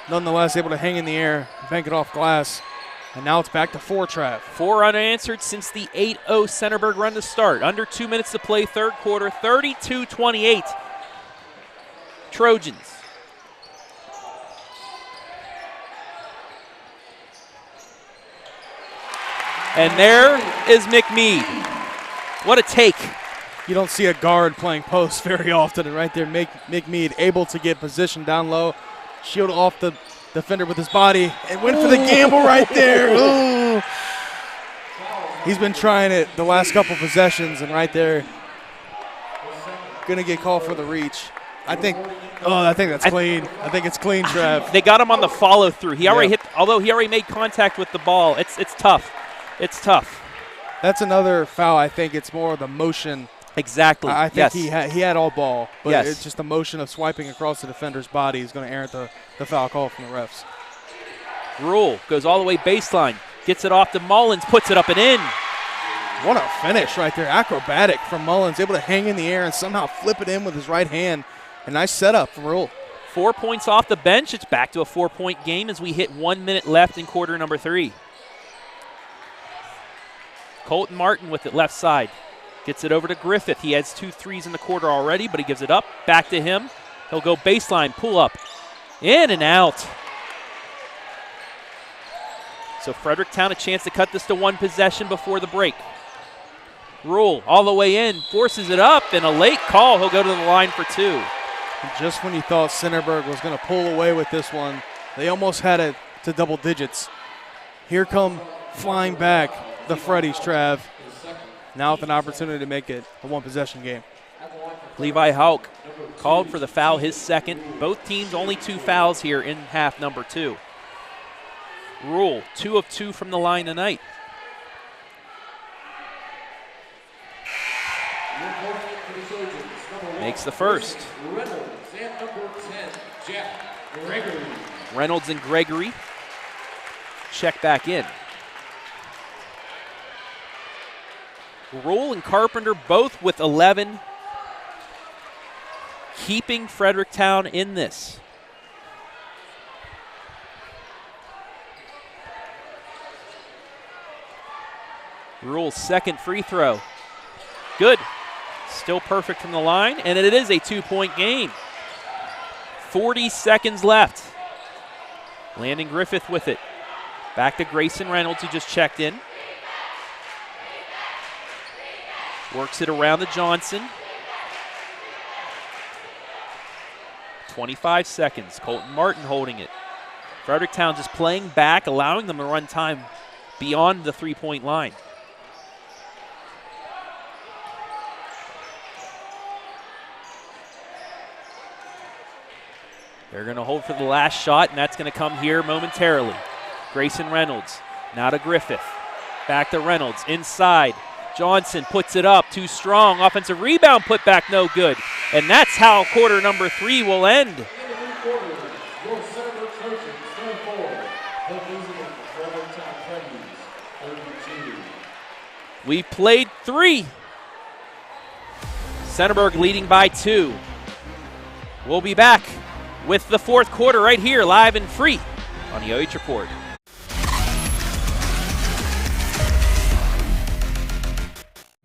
Nonetheless, able to hang in the air, bank it off glass. And now it's back to 4, Trav. 4 unanswered since the 8-0 Centerburg run to start. Under 2 minutes to play, third quarter, 32-28. Trojans. And there is McMead. What a take. You don't see a guard playing post very often, and right there, McMead able to get position down low, shield off the defender with his body, and went for the gamble right there. Ooh. He's been trying it the last couple possessions, and right there, gonna get called for the reach. I think that's clean. I think it's clean, Trav. They got him on the follow through. He already hit, although he already made contact with the ball. It's tough. It's tough. That's another foul. I think it's more the motion. Exactly. I think he had all ball, but it's just the motion of swiping across the defender's body is going to errant the foul call from the refs. Rule goes all the way baseline, gets it off to Mullins, puts it up and in. What a finish right there. Acrobatic from Mullins, able to hang in the air and somehow flip it in with his right hand. A nice setup from Rule. 4 points off the bench. It's back to a 4-point game as we hit 1 minute left in quarter number 3. Colton Martin with it left side. Gets it over to Griffith. He has 2 threes in the quarter already, but he gives it up. Back to him. He'll go baseline, pull up. In and out. So Fredericktown a chance to cut this to 1 possession before the break. Rule all the way in, forces it up, and a late call. He'll go to the line for 2. And just when you thought Centerburg was going to pull away with this one, they almost had it to double digits. Here come flying back the Freddies, Trav. Now with an opportunity to make it a 1-possession game. Levi Hauk called for the foul, his 2nd. Both teams only 2 fouls here in half number 2. Rule 2 of 2 from the line tonight. Makes the first. Reynolds and Gregory check back in. Rule and Carpenter both with 11, keeping Fredericktown in this. Rule's 2nd free throw. Good. Still perfect from the line, and it is a 2-point game. 40 seconds left. Landon Griffith with it. Back to Grayson Reynolds, who just checked in. Works it around to Johnson. 25 seconds. Colton Martin holding it. Fredericktown just playing back, allowing them to run time beyond the 3-point line. They're going to hold for the last shot, and that's going to come here momentarily. Grayson Reynolds, now to Griffith. Back to Reynolds, inside. Johnson puts it up, too strong. Offensive rebound put back, no good. And that's how quarter number 3 will end. We played 3. Centerburg leading by 2. We'll be back with the 4th quarter right here, live and free on the OH Report.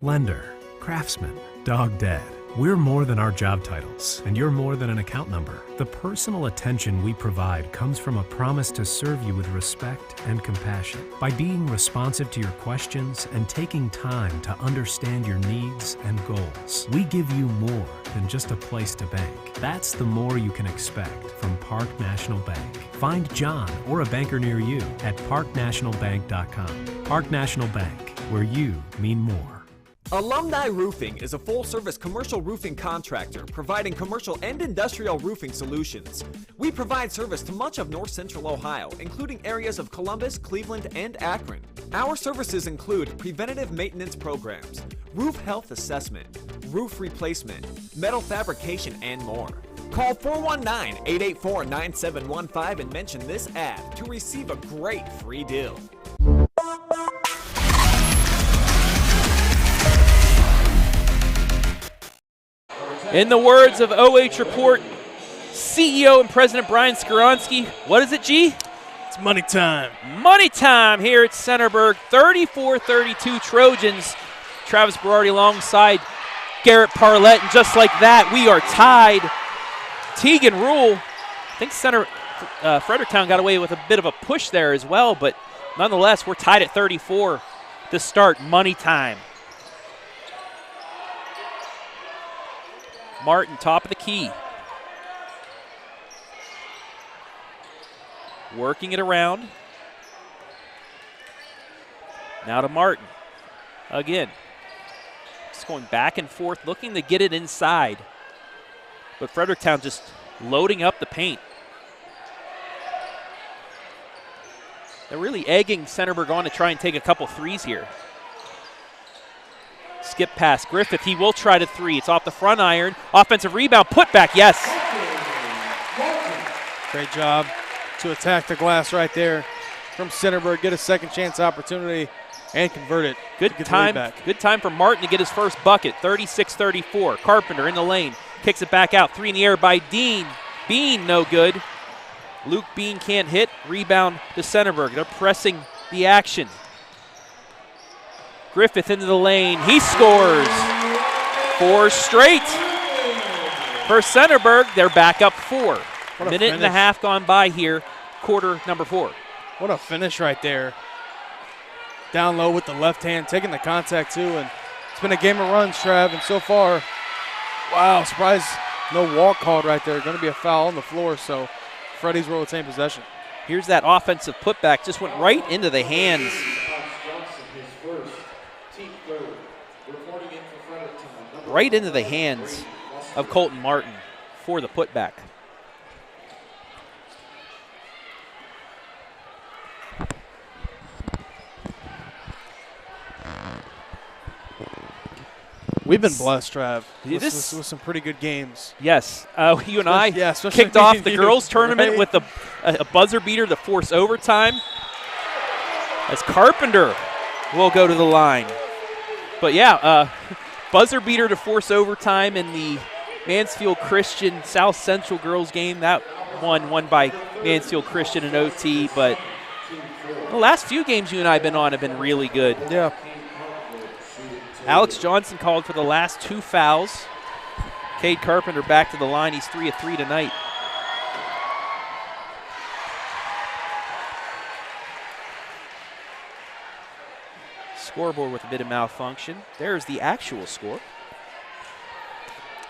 lender, craftsman, dog dead. We're more than our job titles, and you're more than an account number. The personal attention we provide comes from a promise to serve you with respect and compassion. By being responsive to your questions and taking time to understand your needs and goals, we give you more than just a place to bank. That's the more you can expect from Park National Bank. Find John or a banker near you at parknationalbank.com. Park National Bank, where you mean more. Alumni Roofing is a full-service commercial roofing contractor providing commercial and industrial roofing solutions. We provide service to much of north central Ohio, including areas of Columbus, Cleveland, and Akron. Our services include preventative maintenance programs, roof health assessment, roof replacement, metal fabrication, and more. Call 419-884-9715 and mention this ad to receive a great free deal. In the words of OH.Report CEO and President Brian Skoronsky, what is it, G? It's money time. Money time here at Centerburg. 34-32 Trojans. Travis Berardi alongside Garret Parlett. And just like that, we are tied. Tegan Rule. I think Fredericktown got away with a bit of a push there as well, but nonetheless, we're tied at 34 to start money time. Martin, top of the key. Working it around. Now to Martin. Again. Just going back and forth, looking to get it inside. But Fredericktown just loading up the paint. They're really egging Centerburg on to try and take a couple threes here. Skip pass, Griffith, he will try to three. It's off the front iron. Offensive rebound, put back, yes. Great job to attack the glass right there from Centerburg, get a second chance opportunity and convert it. Good time for Martin to get his first bucket, 36-34. Carpenter in the lane, kicks it back out, three in the air by Dean. Bean, no good. Luke Bean can't hit, rebound to Centerburg. They're pressing the action. Griffith into the lane, he scores. 4 straight for Centerburg. They're back up 4. Minute and a half gone by here, quarter number 4. What a finish right there. Down low with the left hand, taking the contact too, and it's been a game of runs, Trav, and so far, wow, surprised no walk called right there. Going to be a foul on the floor, so Freddie's will retain possession. Here's that offensive putback, just went right into the hands. Right into the hands of Colton Martin for the putback. We've been blessed, Trav, with some pretty good games. Yes. You and I kicked off the girls' tournament with a buzzer beater to force overtime. As Carpenter will go to the line. But, yeah, buzzer beater to force overtime in the Mansfield Christian South Central girls game. That one won by Mansfield Christian and OT. But the last few games you and I have been on have been really good. Yeah. Alex Johnson called for the last 2 fouls. Cade Carpenter back to the line. He's 3 of 3 tonight. Scoreboard with a bit of malfunction. There's the actual score.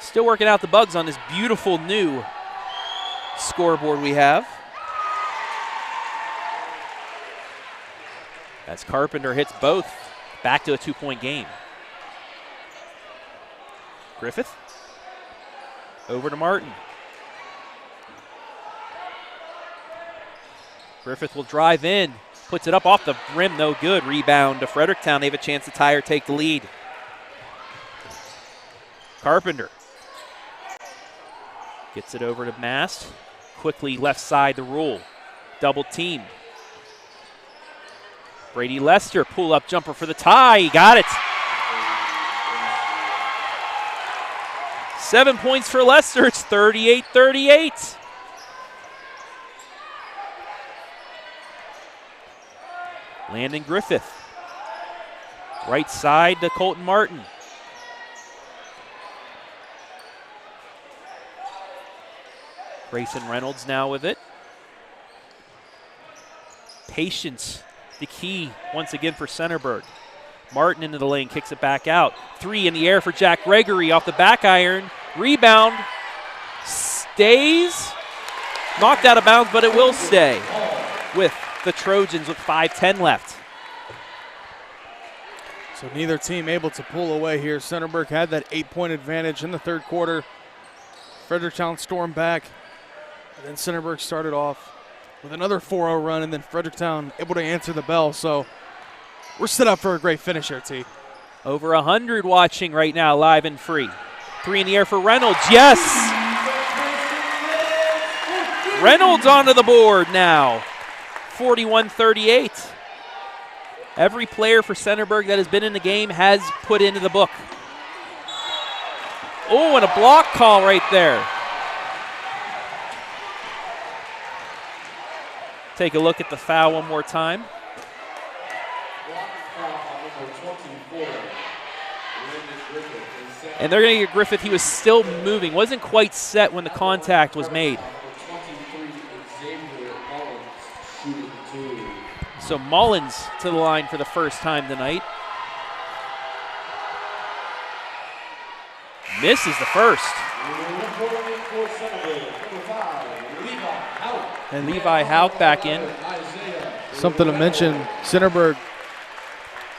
Still working out the bugs on this beautiful new scoreboard we have. As Carpenter hits both, back to a 2-point game. Griffith. Over to Martin. Griffith will drive in. Puts it up off the rim, no good. Rebound to Fredericktown. They have a chance to tie or take the lead. Carpenter. Gets it over to Mast. Quickly left side the Rule. Double team. Brady Lester, pull-up jumper for the tie. He got it. 7 points for Lester. It's 38-38. Landon Griffith. Right side to Colton Martin. Grayson Reynolds now with it. Patience, the key once again for Centerburg. Martin into the lane, kicks it back out. 3 in the air for Jack Gregory off the back iron. Rebound, stays. Knocked out of bounds, but it will stay with the Trojans with 5:10 left. So neither team able to pull away here. Centerburg had that 8-point advantage in the third quarter. Fredericktown stormed back, and then Centerburg started off with another 4-0 run, and then Fredericktown able to answer the bell. So we're set up for a great finish here, T. Over 100 watching right now, live and free. 3 in the air for Reynolds. Yes! Reynolds onto the board now. 41-38. Every player for Centerburg that has been in the game has put into the book. Oh, and a block call right there. Take a look at the foul one more time. And they're going to get Griffith. He was still moving. Wasn't quite set when the contact was made. So Mullins to the line for the first time tonight. Misses the first. And Levi Hauk back in. Something to mention, Centerburg,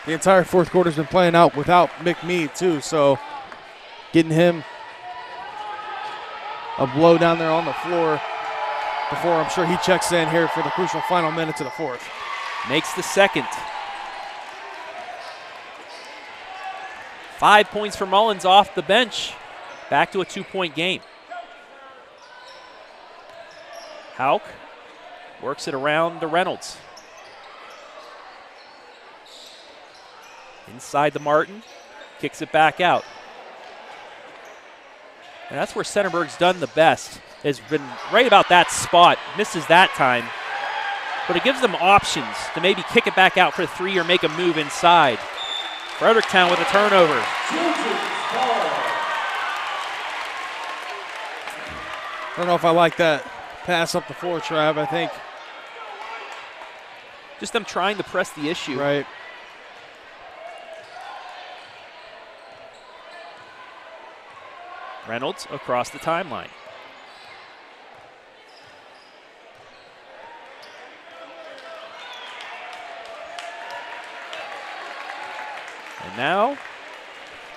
the entire fourth quarter has been playing out without McMead too, so getting him a blow down there on the floor before I'm sure he checks in here for the crucial final minutes of the fourth. Makes the second. 5 points for Mullins off the bench. Back to a 2-point game. Hauk works it around to Reynolds. Inside the Martin, kicks it back out. And that's where Centerburg's done the best. Has been right about that spot. Misses that time. But it gives them options to maybe kick it back out for 3 or make a move inside. Fredericktown with a turnover. I don't know if I like that pass up the floor, Trav. I think just them trying to press the issue. Right. Reynolds across the timeline. And now,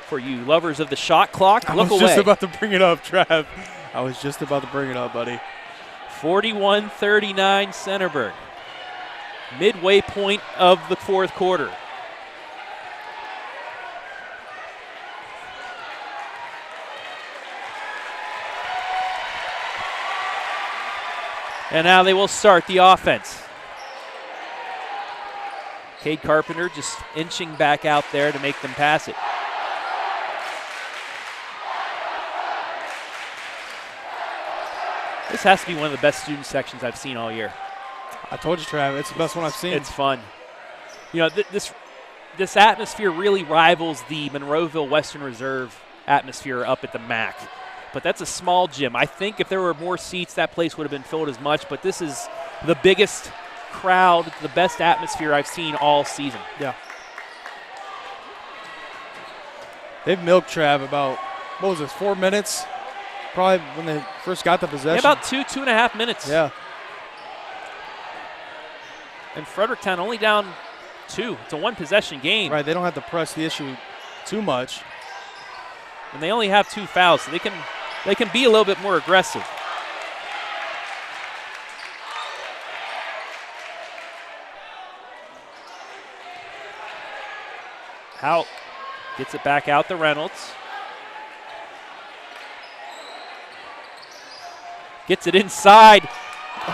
for you lovers of the shot clock, look away. I was just about to bring it up, Trav. I was just about to bring it up, buddy. 41-39 Centerburg. Midway point of the fourth quarter. And now they will start the offense. Cade Carpenter just inching back out there to make them pass it. This has to be one of the best student sections I've seen all year. I told you, Trav, it's the best one I've seen. It's fun. You know, this atmosphere really rivals the Monroeville Western Reserve atmosphere up at the MAC. But that's a small gym. I think if there were more seats, that place would have been filled as much. But this is the biggest crowd, the best atmosphere I've seen all season. Yeah. They've milked Trav about, what was this, 4 minutes? Probably when they first got the possession. Yeah, about 2.5 minutes. Yeah. And Fredericktown only down 2. It's a one-possession game. Right, they don't have to press the issue too much. And they only have 2 fouls, so they can be a little bit more aggressive. Hauk gets it back out to Reynolds. Gets it inside.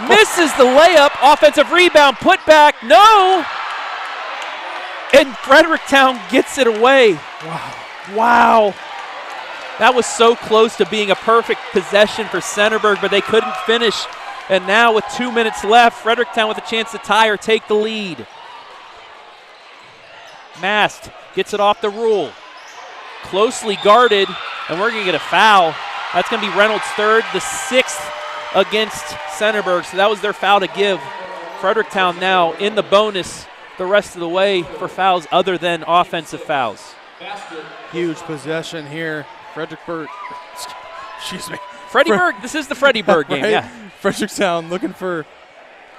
Misses the layup. Offensive rebound. Put back. No. And Fredericktown gets it away. Wow. That was so close to being a perfect possession for Centerburg, but they couldn't finish. And now with 2 minutes left, Fredericktown with a chance to tie or take the lead. Mast gets it off the rule. Closely guarded, and we're going to get a foul. That's going to be Reynolds' third, the 6th against Centerburg. So that was their foul to give. Fredericktown now in the bonus the rest of the way for fouls other than offensive fouls. Huge possession here. Frederickburg, excuse me. Freddyburg, this is the Freddyburg game, right? yeah. Fredericktown looking for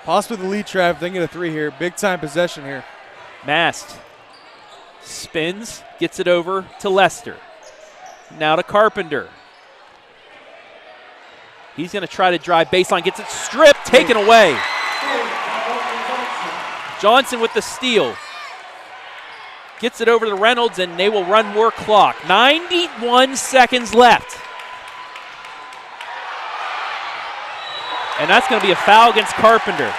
possibly the lead, Trav. They get a 3 here. Big time possession here. Mast spins, gets it over to Lester. Now to Carpenter. He's going to try to drive baseline, gets it stripped, taken away. Johnson with the steal. Gets it over to Reynolds, and they will run more clock. 91 seconds left. And that's going to be a foul against Carpenter.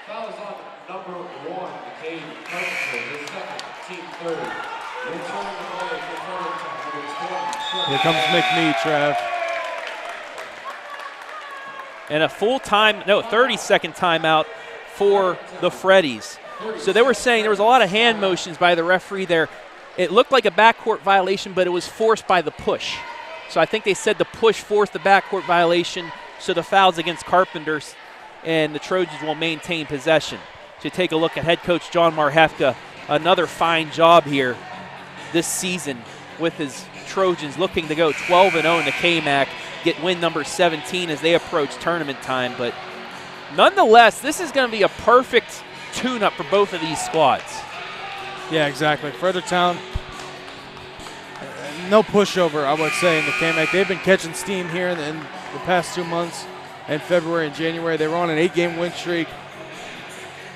Foul is on number 1, Cade Carpenter, his second, team third. Returning the play for Fredericktown, number 20. Here comes McMead, Trav. And a 30-second timeout for the Freddies. So they were saying there was a lot of hand motions by the referee there. It looked like a backcourt violation, but it was forced by the push. So I think they said the push forced the backcourt violation, so the foul's against Carpenter, and the Trojans will maintain possession. So take a look at head coach John Marhefka. Another fine job here this season with his Trojans, looking to go 12-0 in the K-MAC, get win number 17 as they approach tournament time. But nonetheless, this is going to be a perfect tune-up for both of these squads. Yeah, exactly. Fredericktown, no pushover, I would say, in the K-MAC. They've been catching steam here in the past 2 months, in February and January. They were on an 8-game win streak,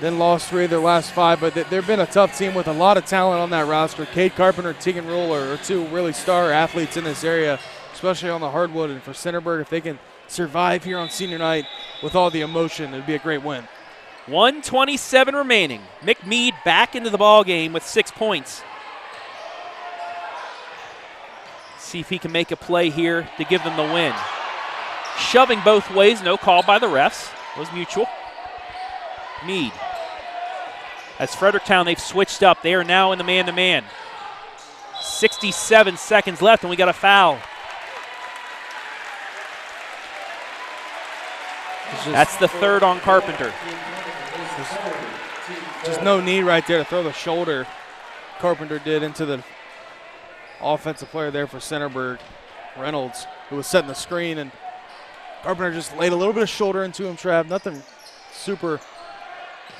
then lost 3 of their last 5. But they've been a tough team with a lot of talent on that roster. Cade Carpenter, Tegan Rule are 2 really star athletes in this area, especially on the hardwood. And for Centerburg, if they can survive here on senior night with all the emotion, it'd be a great win. 1:27 remaining. McMead back into the ball game with 6 points. See if he can make a play here to give them the win. Shoving both ways, no call by the refs. It was mutual. Mead. As Fredericktown, they've switched up. They are now in the man-to-man. 67 seconds left, and we got a foul. That's the third on Carpenter. Just no need right there to throw the shoulder. Carpenter did into the offensive player there for Centerburg, Reynolds, who was setting the screen, and Carpenter just laid a little bit of shoulder into him, Trav. Nothing super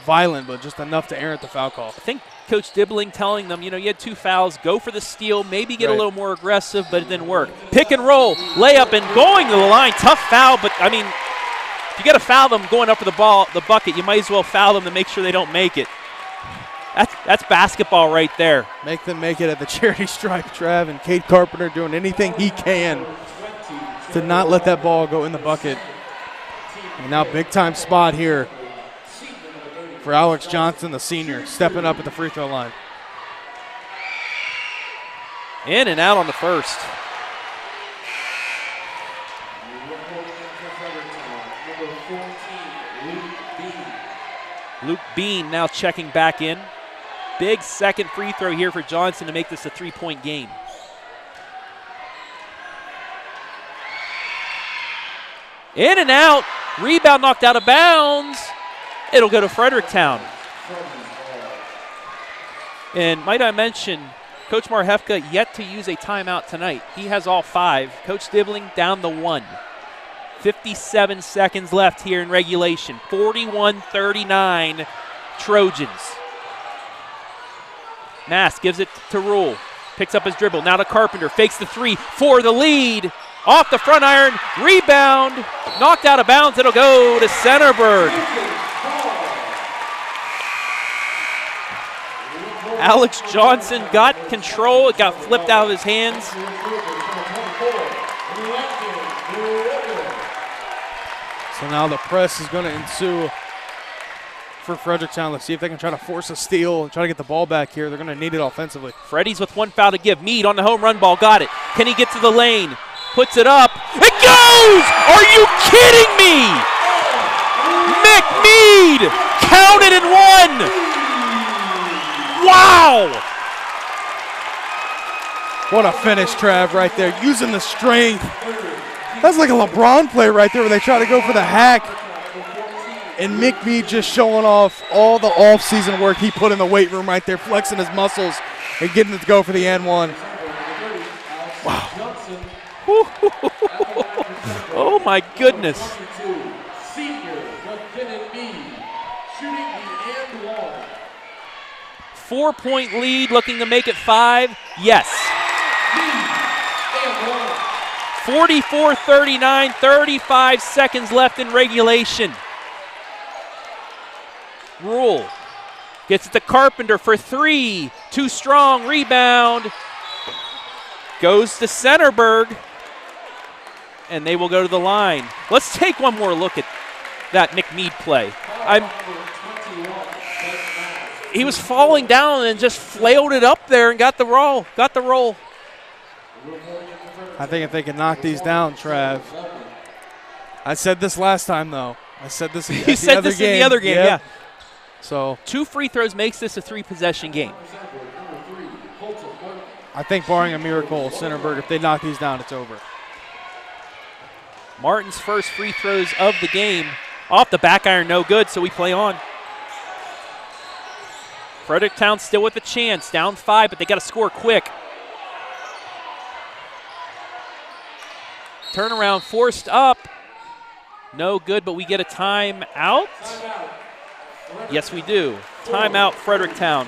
violent, but just enough to errant the foul call. I think Coach Dibbling telling them, you had 2 fouls, go for the steal, maybe get a little more aggressive, but it didn't work. Pick and roll, layup, and going to the line. Tough foul, but I mean, you got to foul them going up for the bucket. You might as well foul them to make sure they don't make it. That's basketball right there. Make them make it at the charity stripe, Trav, and Cade Carpenter doing anything he can to not let that ball go in the bucket. And now big time spot here for Alex Johnson, the senior, stepping up at the free throw line. In and out on the first. Luke Bean now checking back in. Big second free throw here for Johnson to make this a 3-point game. In and out. Rebound knocked out of bounds. It'll go to Fredericktown. And might I mention, Coach Marhefka yet to use a timeout tonight. He has all 5. Coach Dibbling down to 1. 57 seconds left here in regulation. 41-39 Trojans. Mass gives it to Rule. Picks up his dribble. Now to Carpenter. Fakes the 3 for the lead. Off the front iron. Rebound. Knocked out of bounds. It'll go to Centerburg. Alex Johnson got control. It got flipped out of his hands. So now the press is going to ensue for Fredericktown. Let's see if they can try to force a steal and try to get the ball back here. They're going to need it offensively. Freddy's with 1 foul to give. Mead on the home run ball. Got it. Can he get to the lane? Puts it up. It goes! goes! Are you kidding me? McMead counted and won! Wow! What a finish, Trav, right there, using the strength. That's like a LeBron play right there where they try to go for the hack. And McMead just showing off all the off-season work he put in the weight room right there, flexing his muscles and getting it to go for the N1. Wow. Oh, my goodness. 4-point lead, looking to make it 5. Yes. 44-39, 35 seconds left in regulation. Rule gets it to Carpenter for 3. Too strong, rebound. Goes to Centerburg. And they will go to the line. Let's take one more look at that McMead play. He was falling down and just flailed it up there and got the roll. I think if they can knock these down, Trav. I said this last time, though. I said this You said this in the other game, yeah. So 2 free throws makes this a 3-possession game. I think barring a miracle, Centerburg, if they knock these down, it's over. Martin's first free throws of the game. Off the back iron, no good, so we play on. Fredericktown still with a chance, down 5, but they got to score quick. Turnaround forced up. No good, but we get a timeout. Yes, we do. Timeout, Fredericktown.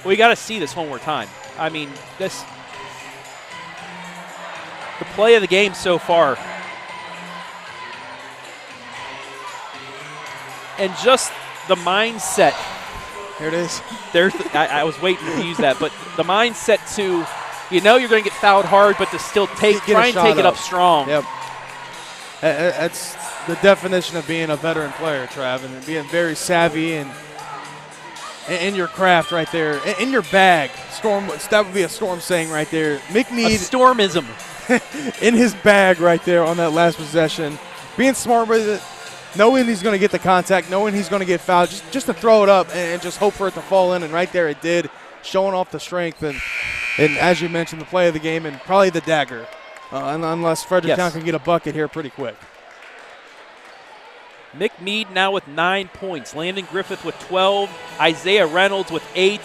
We got to see this one more time. I mean, the play of the game so far. And just the mindset. Here it is. I was waiting to use that, but the mindset to, you're going to get fouled hard, but to still try and take it up strong. Yep. That's the definition of being a veteran player, Trav, and being very savvy and in your craft right there, in your bag. Storm. That would be a Storm saying right there. McMead. A Stormism. In his bag right there on that last possession. Being smart with it. Knowing he's going to get the contact, knowing he's going to get fouled, just to throw it up and just hope for it to fall in. And right there it did, showing off the strength. And as you mentioned, the play of the game and probably the dagger, unless Fredericktown can get a bucket here pretty quick. McMead now with 9 points. Landon Griffith with 12. Isaiah Reynolds with 8.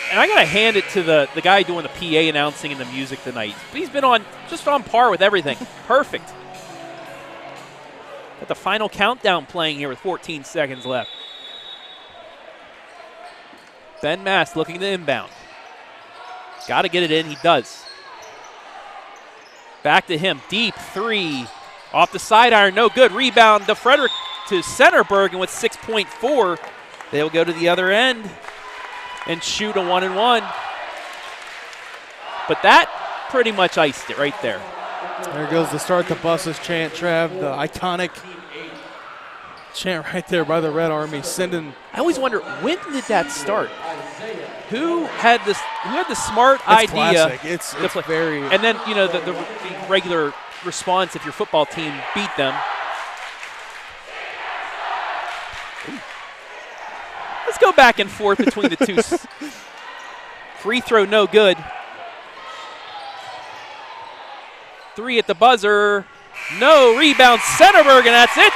And I got to hand it to the guy doing the PA announcing and the music tonight. He's been just on par with everything. Perfect. Got the final countdown playing here with 14 seconds left. Ben Mast looking to inbound. Got to get it in. He does. Back to him. Deep 3. Off the side iron. No good. Rebound to Centerburg. And with 6.4, they'll go to the other end and shoot a 1-and-1. But that pretty much iced it right there. There goes the Start the Buses chant, Trav, the iconic chant right there by the Red Army sending. I always wonder, when did that start? Who had the smart idea? Classic. It's very. And then, the regular response if your football team beat them. Ooh. Let's go back and forth between the two. Free throw, no good. 3 at the buzzer. No, rebound Centerburg, and that's it.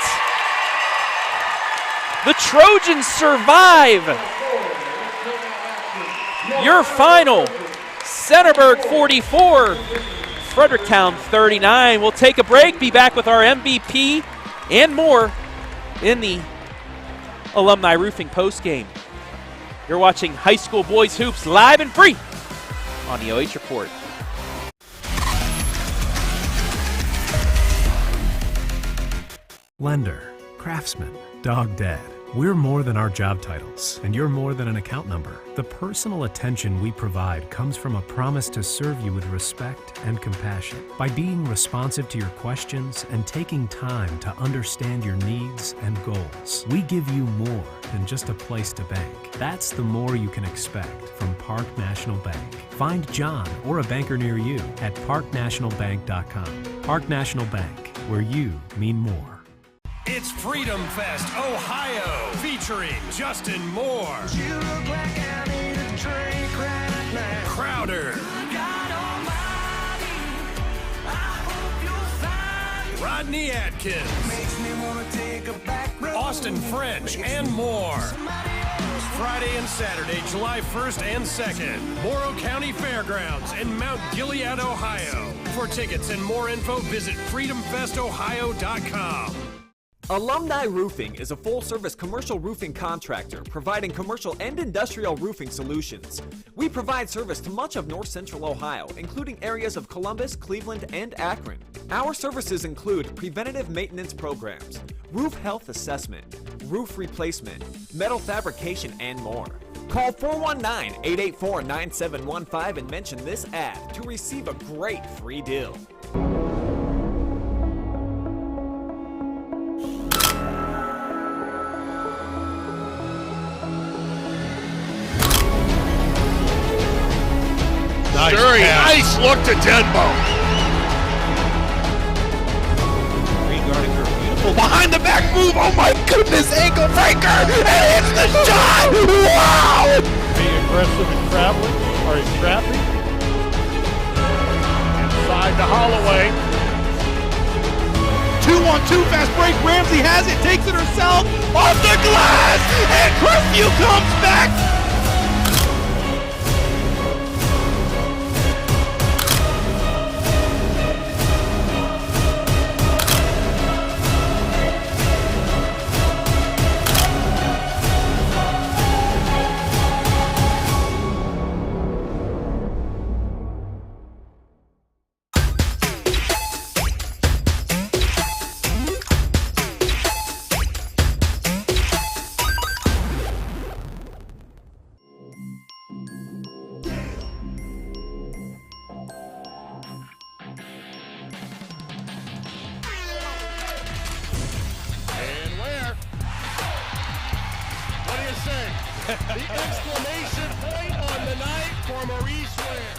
The Trojans survive. Your final, Centerburg 44, Fredericktown 39. We'll take a break, be back with our MVP and more in the Alumni Roofing postgame. You're watching High School Boys Hoops live and free on the OH.Report. Lender, Craftsman, Dog Dad. We're more than our job titles, and you're more than an account number. The personal attention we provide comes from a promise to serve you with respect and compassion. By being responsive to your questions and taking time to understand your needs and goals, we give you more than just a place to bank. That's the more you can expect from Park National Bank. Find John or a banker near you at parknationalbank.com. Park National Bank, where you mean more. It's Freedom Fest, Ohio, featuring Justin Moore, You look like I need a drink right now. Crowder, God almighty, I hope you'll find Rodney Atkins, makes me wanna take a back road. Austin French, and more. Friday and Saturday, July 1st and 2nd, Morrow County Fairgrounds in Mount Gilead, Ohio. For tickets and more info, visit freedomfestohio.com. Alumni Roofing is a full-service commercial roofing contractor providing commercial and industrial roofing solutions. We provide service to much of north central Ohio, including areas of Columbus, Cleveland, and Akron. Our services include preventative maintenance programs, roof health assessment, roof replacement, metal fabrication, and more. Call 419-884-9715 and mention this ad to receive a great free deal. Nice look to Denbo. Behind the back move. Oh my goodness, ankle breaker. And it's the shot. Wow. Being aggressive and traveling, or he's trapping. Inside to Holloway. 2-on-2 fast break. Ramsey has it, takes it herself. Off the glass. And Crestview comes back. The exclamation point on the night for Maurice Ware.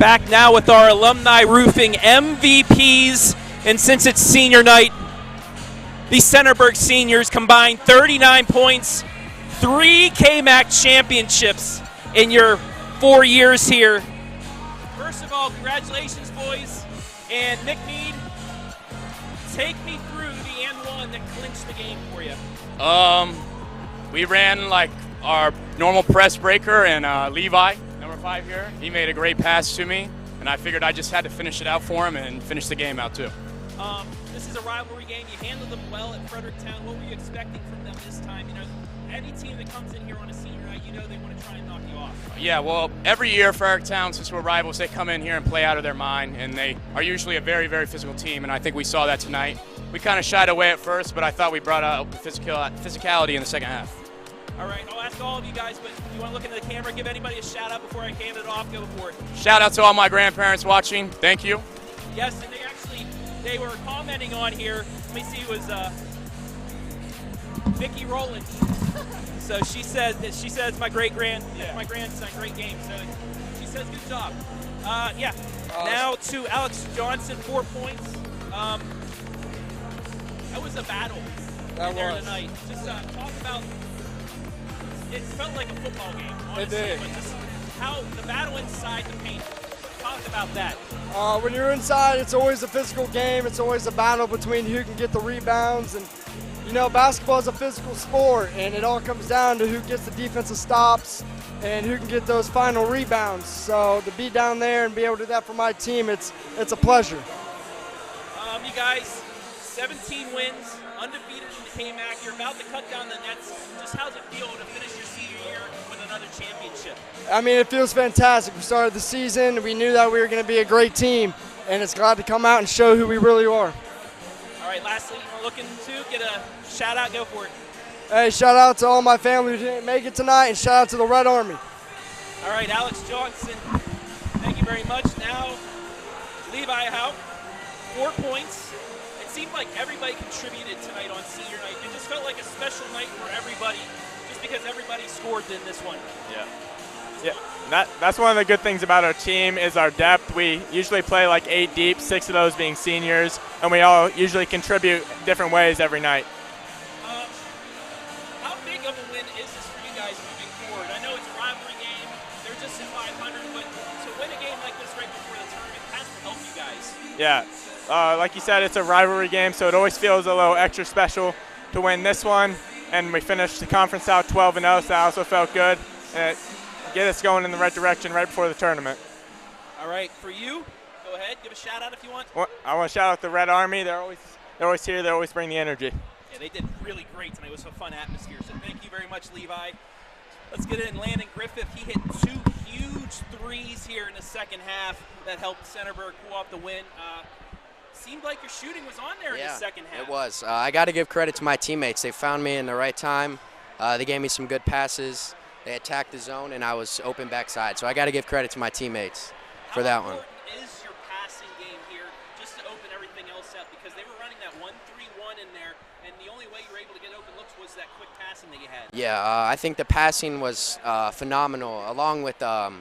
back now with our Alumni Roofing MVPs. And since it's senior night, the Centerburg seniors combined 39 points, 3 KMAC championships in your 4 years here. First of all, congratulations, boys. And Nick Mead, take me through the and one that clinched the game for you. We ran like our normal press breaker, and Levi, number 5 here, he made a great pass to me, and I figured I just had to finish it out for him and finish the game out too. This is a rivalry game. You handled them well at Fredericktown. What were you expecting from them this time? You know, any team that comes in here on a senior night, you know they want to try and knock you off. Yeah, well, every year Fredericktown, since we're rivals, they come in here and play out of their mind, and they are usually a very, very physical team, and I think we saw that tonight. We kind of shied away at first, but I thought we brought out the physicality in the second half. All right, I'll ask all of you guys, but if you want to look into the camera, give anybody a shout out before I hand it off, go for it. Shout out to all my grandparents watching. Thank you. Yes, and they were commenting on here. Let me see, it was Vicky Rowland. So she says my grandson, great game. So she says good job. Now to Alex Johnson, 4 points. That was a battle there tonight. Just talk about. It felt like a football game, honestly. It did. But just how the battle inside the paint. Talk about that. When you're inside, it's always a physical game. It's always a battle between who can get the rebounds. And, you know, basketball is a physical sport, and it all comes down to who gets the defensive stops and who can get those final rebounds. So to be down there and be able to do that for my team, it's a pleasure. You guys, 17 wins, undefeated in the KMAC. You're about to cut down the nets. Just how's it feel to finish your senior year with another championship? I mean, it feels fantastic. We started the season. We knew that we were going to be a great team, and it's glad to come out and show who we really are. All right, lastly, we're looking to get a shout-out. Go for it. Hey, shout-out to all my family who didn't make it tonight, and shout-out to the Red Army. All right, Alex Johnson, thank you very much. Now, Levi Howe, 4 points. It seemed like everybody contributed tonight on senior night. It just felt like a special night for everybody, just because everybody scored in this one. Yeah, that's one of the good things about our team is our depth. We usually play like 8 deep, 6 of those being seniors, and we all usually contribute different ways every night. How big of a win is this for you guys moving forward? I know it's a rivalry game. They're just at 500, but to win a game like this right before the tournament has to help you guys. Yeah, like you said, it's a rivalry game, so it always feels a little extra special to win this one. And we finished the conference out 12-0, so that also felt good. And get us going in the right direction right before the tournament. All right, for you, go ahead, give a shout out if you want. Well, I want to shout out the Red Army. They're always here. They always bring the energy. Yeah, they did really great tonight. It was a fun atmosphere. So thank you very much, Levi. Let's get in. Landon Griffith, he hit 2 huge threes here in the second half that helped Centerburg pull off the win. Seemed like your shooting was on there in the second half. It was. I got to give credit to my teammates. They found me in the right time. They gave me some good passes. They attacked the zone, and I was open backside. So I got to give credit to my teammates for that one. How important is your passing game here just to open everything else up? Because they were running that 1-3-1 in there, and the only way you were able to get open looks was that quick passing that you had. Yeah, I think the passing was phenomenal, along with our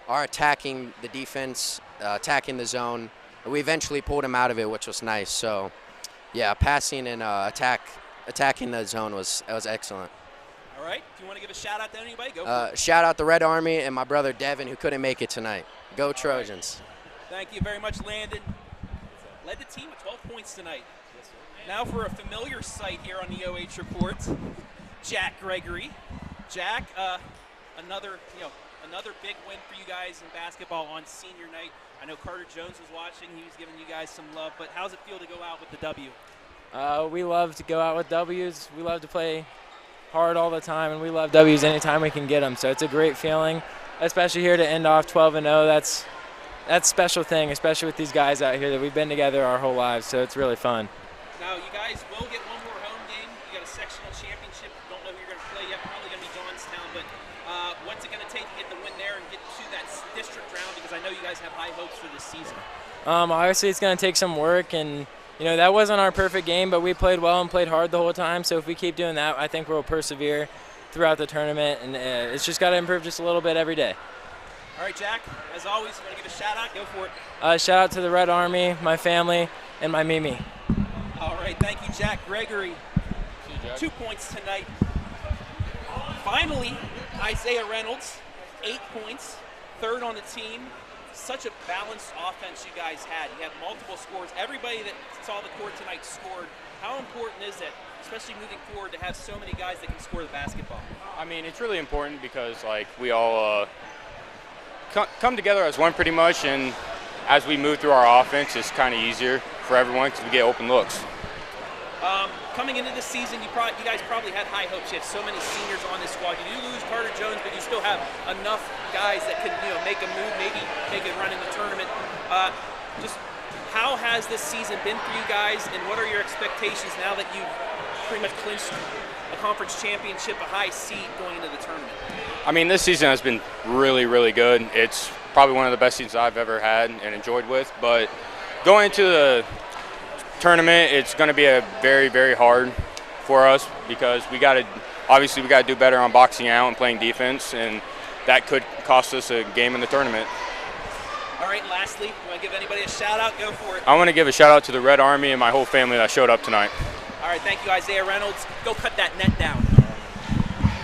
attacking the defense, attacking the zone. We eventually pulled him out of it, which was nice. So, yeah, passing and attacking the zone was excellent. All right. Do you want to give a shout out to anybody? Go for it. Shout out the Red Army and my brother Devin, who couldn't make it tonight. Go Trojans. Right. Thank you very much, Landon. Led the team with 12 points tonight. Now for a familiar sight here on the OH.Report, Jack Gregory. Jack, another big win for you guys in basketball on senior night. I know Carter Jones was watching. He was giving you guys some love. But how's it feel to go out with the W? We love to go out with W's. We love to play hard all the time, and we love W's anytime we can get them. So it's a great feeling, especially here to end off 12-0. That's a special thing, especially with these guys out here that we've been together our whole lives. So it's really fun. Now, you guys will get one more home game. You got a sectional championship. Don't know who you're going to play yet. Probably going to be Johnstown. But what's it going to take to get the win there and get to that district round? Because I know you guys have high hopes for this season. Obviously, it's going to take some work, and that wasn't our perfect game, but we played well and played hard the whole time. So if we keep doing that, I think we'll persevere throughout the tournament, and it's just got to improve just a little bit every day. All right, Jack, as always, you want to give a shout-out? Go for it. Shout out to the Red Army, my family, and my Mimi. All right, thank you, Jack Gregory. 2 points tonight. Finally, Isaiah Reynolds, 8 points, third on the team. Such a balanced offense you guys had. You had multiple scores. Everybody that saw the court tonight scored. How important is it, especially moving forward, to have so many guys that can score the basketball? I mean, it's really important because, like, we all come together as one pretty much, and as we move through our offense, it's kind of easier for everyone because we get open looks. Coming into this season, you guys probably had high hopes. You have so many seniors on this squad. You do lose Carter Jones, but you still have enough guys that can, make a move, maybe make a run in the tournament. Just how has this season been for you guys, and what are your expectations now that you've pretty much clinched a conference championship, a high seed going into the tournament? I mean, this season has been really, really good. It's probably one of the best seasons I've ever had and enjoyed with. But going into the tournament, it's going to be a very, very hard for us because we got to do better on boxing out and playing defense, and that could cost us a game in the tournament. All right, lastly, you want to give anybody a shout-out? Go for it. I want to give a shout-out to the Red Army and my whole family that showed up tonight. All right, thank you, Isaiah Reynolds. Go cut that net down.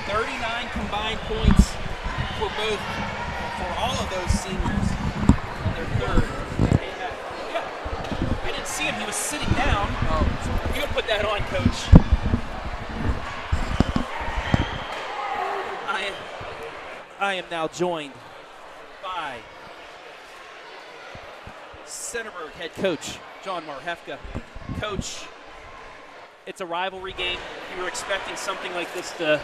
39 combined points for all of those seniors on their third. I didn't see him. He was sitting down. You can put that on, Coach. I am now joined by Centerburg head coach John Marhefka. Coach, it's a rivalry game. You were expecting something like this to,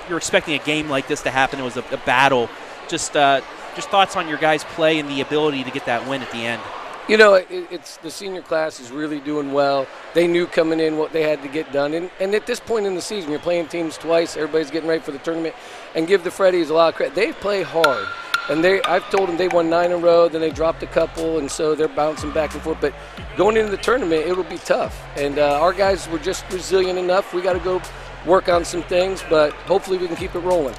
you're expecting a game like this to happen. It was a battle. Just thoughts on your guys' play and the ability to get that win at the end. It's the senior class is really doing well. They knew coming in what they had to get done. And at this point in the season, you're playing teams twice. Everybody's getting ready for the tournament. And give the Freddies a lot of credit. They play hard. And I've told them they won 9 in a row, then they dropped a couple, and so they're bouncing back and forth. But going into the tournament, it'll be tough. And our guys were just resilient enough. We got to go work on some things, but hopefully we can keep it rolling.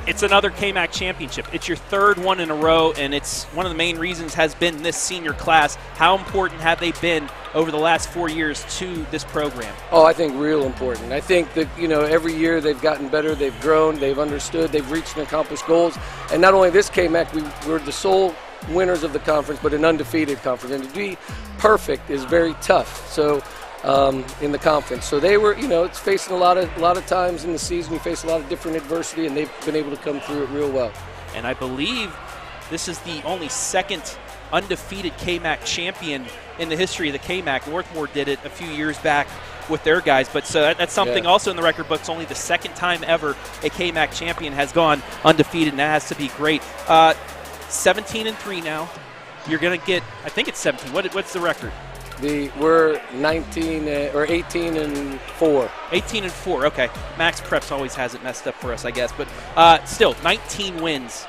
It's another KMAC championship. It's your third one in a row, and it's one of the main reasons has been this senior class. How important have they been over the last 4 years to this program? Oh, I think real important. I think that, every year they've gotten better, they've grown, they've understood, they've reached and accomplished goals. And not only this KMAC, we were the sole winners of the conference, but an undefeated conference. And to be perfect is very tough. So in the conference. So they were, it's facing a lot of times in the season. We face a lot of different adversity, and they've been able to come through it real well. And I believe this is the only second undefeated KMAC champion in the history of the KMAC. Northmore did it a few years back with their guys, but so that's something also in the record books. Only the second time ever a KMAC champion has gone undefeated, and that has to be great. 17-3 now. You're going to get, I think it's 17. What's the record? We're 18 and 4. 18 and 4. Okay. Max Preps always has it messed up for us, I guess, but still 19 wins.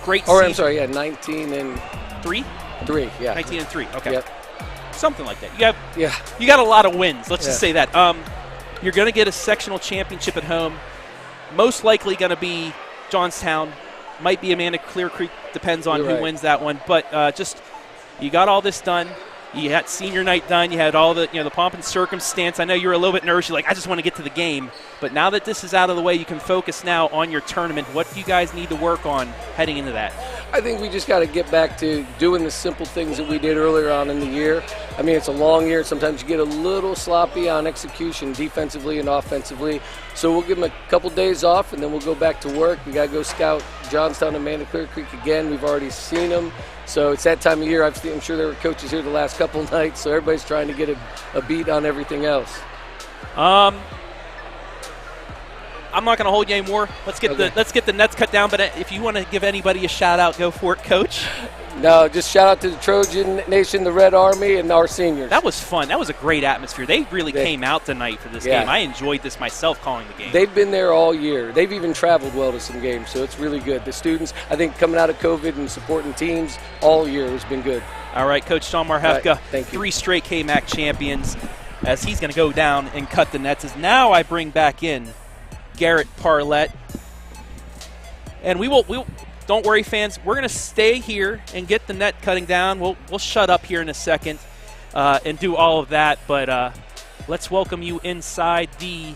Great season. I'm sorry, 19 and 3. 3, yeah. 19 and 3. Okay. Yep. Something like that. You got a lot of wins. Let's just say that. You're going to get a sectional championship at home. Most likely going to be Johnstown. Might be Amanda Clear Creek. Depends on who wins that one. But you got all this done. You had senior night done. You had all the the pomp and circumstance. I know you were a little bit nervous. You're like, I just want to get to the game. But now that this is out of the way, you can focus now on your tournament. What do you guys need to work on heading into that? I think we just got to get back to doing the simple things that we did earlier on in the year. I mean, it's a long year. Sometimes you get a little sloppy on execution defensively and offensively. So we'll give them a couple days off, and then we'll go back to work. We got to go scout Johnstown and Amanda Clear Creek again. We've already seen them. So it's that time of year. I'm sure there were coaches here the last couple of nights, so everybody's trying to get a beat on everything else. I'm not going to hold you anymore. Let's get the nets cut down. But if you want to give anybody a shout out, go for it, Coach. No, just shout out to the Trojan Nation, the Red Army, and our seniors. That was fun. That was a great atmosphere. They really came out tonight for this game. I enjoyed this myself, calling the game. They've been there all year. They've even traveled well to some games, so it's really good. The students, I think, coming out of COVID and supporting teams all year has been good. All right, Coach Sean Marhefka, thank you. 3 straight KMAC champions, as he's going to go down and cut the nets. As now I bring back in Garret Parlett. And we will don't worry, fans. We're going to stay here and get the net cutting down. We'll shut up here in a second and do all of that. But let's welcome you inside the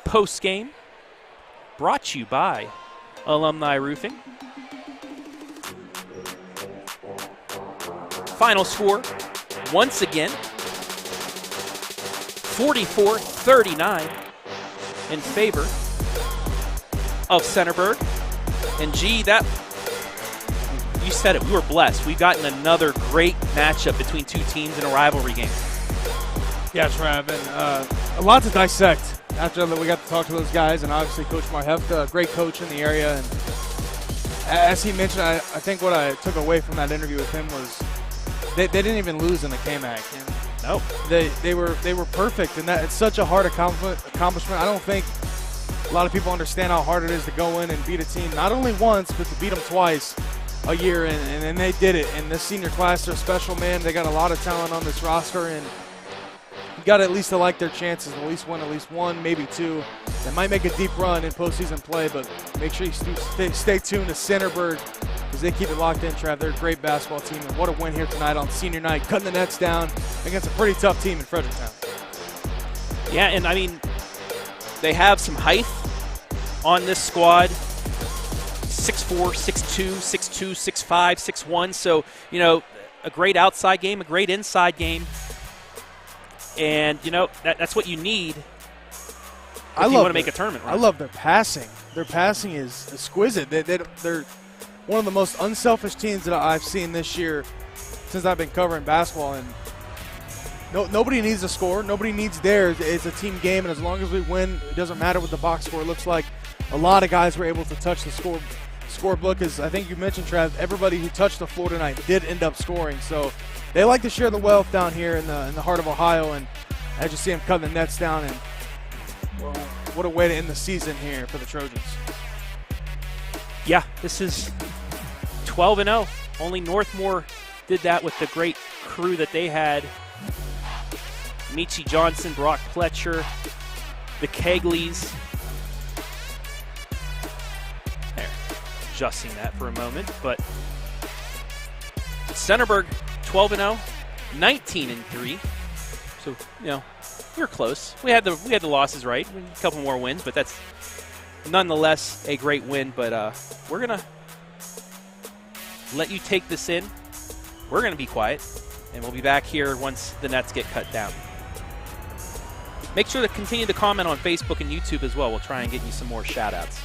post game, brought to you by Alumni Roofing. Final score, once again, 44-39 in favor of Centerburg. And gee, that, you said it, we were blessed. We've gotten another great matchup between two teams in a rivalry game. Yeah, Trav, and a lot to dissect after we got to talk to those guys, and obviously Coach Marhefka, a great coach in the area. And as he mentioned, I think what I took away from that interview with him was they didn't even lose in the KMAC. Nope. They were perfect, and it's such a hard accomplishment. I don't think a lot of people understand how hard it is to go in and beat a team not only once, but to beat them twice a year, and they did it. And this senior class, they're special, man. They got a lot of talent on this roster, and you got at least to like their chances, at least win at least one, maybe two. They might make a deep run in postseason play, but make sure you stay tuned to Centerburg because they keep it locked in, Trav. They're a great basketball team, and what a win here tonight on senior night, cutting the nets down against a pretty tough team in Fredericktown. Yeah, and I mean, they have some height on this squad. 6'4", 6'2", 6'2", 6'5", 6'1". So, you know, a great outside game, a great inside game. And, you know, that's what you need if you want to make a tournament run. I love their passing. Their passing is exquisite. They're one of the most unselfish teams that I've seen this year since I've been covering basketball. And nobody needs to score. Nobody needs theirs. It's a team game, and as long as we win, it doesn't matter what the box score looks like. A lot of guys were able to touch the scorebook, as I think you mentioned, Trav. Everybody who touched the floor tonight did end up scoring. So they like to share the wealth down here in the heart of Ohio, and as you see them cutting the nets down, and well, what a way to end the season here for the Trojans. Yeah, this is 12-0. Only Northmore did that with the great crew that they had. Michi Johnson, Brock Pletcher, the Kegleys. There, adjusting that for a moment, but Centerburg 12-0, 19-3. So, you know, we were close. We had the losses right. A couple more wins, but that's nonetheless a great win. But we're gonna let you take this in. We're gonna be quiet, and we'll be back here once the nets get cut down. Make sure to continue to comment on Facebook and YouTube as well. We'll try and get you some more shout-outs.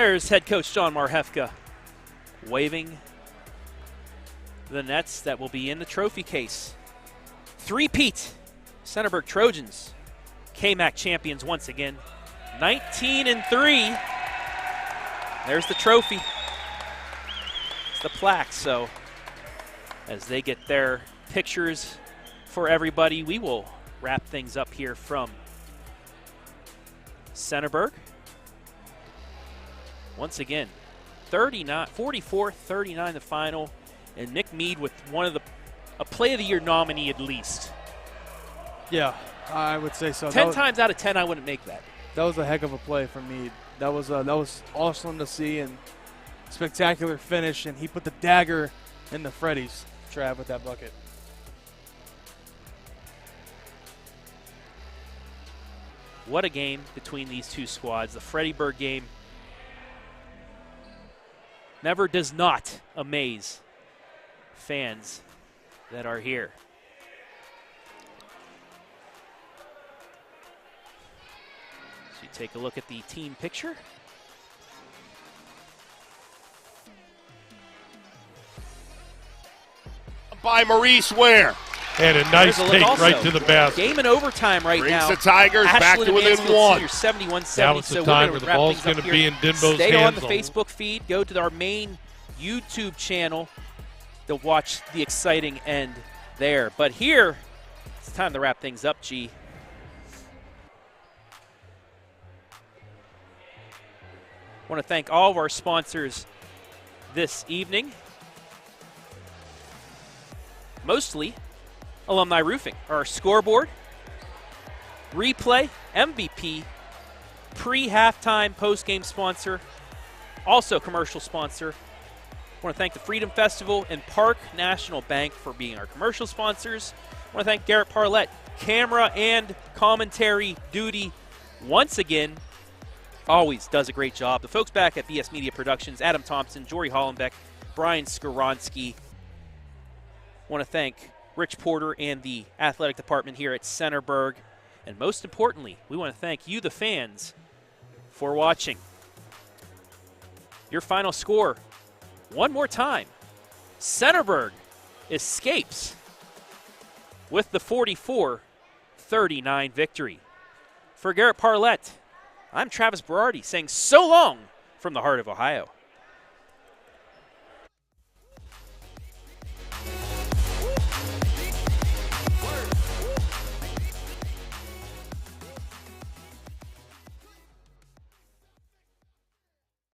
There's head coach John Marhefka waving the nets that will be in the trophy case. Three-peat Centerburg Trojans, KMAC champions once again, 19-3. There's the trophy. It's the plaque. So as they get their pictures for everybody, we will wrap things up here from Centerburg. Once again, 44-39 the final, and Nick Mead with a Play of the Year nominee at least. Yeah, I would say so. 10 times out of 10, I wouldn't make that. That was a heck of a play from Mead. That was awesome to see, and spectacular finish, and he put the dagger in the Freddies, Trav, with that bucket. What a game between these two squads. The Freddyburg game never does not amaze fans that are here. So you take a look at the team picture. By Maurice Ware. And a nice take right to the basket. Game in overtime right now. Brings the Tigers back to within one. 71-70. Now it's the time where the ball's going to be in Dinbo's hands. Stay on the Facebook feed. Go to our main YouTube channel to watch the exciting end there. But here, it's time to wrap things up, G. I want to thank all of our sponsors this evening. Mostly Alumni Roofing, our scoreboard, replay, MVP, pre-halftime, post-game sponsor, also commercial sponsor. I want to thank the Freedom Festival and Park National Bank for being our commercial sponsors. I want to thank Garret Parlett, camera and commentary duty once again. Always does a great job. The folks back at BS Media Productions, Adam Thompson, Jory Hollenbeck, Brian Skoronsky. I want to thank Rich Porter and the athletic department here at Centerburg. And most importantly, we want to thank you, the fans, for watching. Your final score, one more time. Centerburg escapes with the 44-39 victory. For Garret Parlett, I'm Travis Berardi saying so long from the heart of Ohio.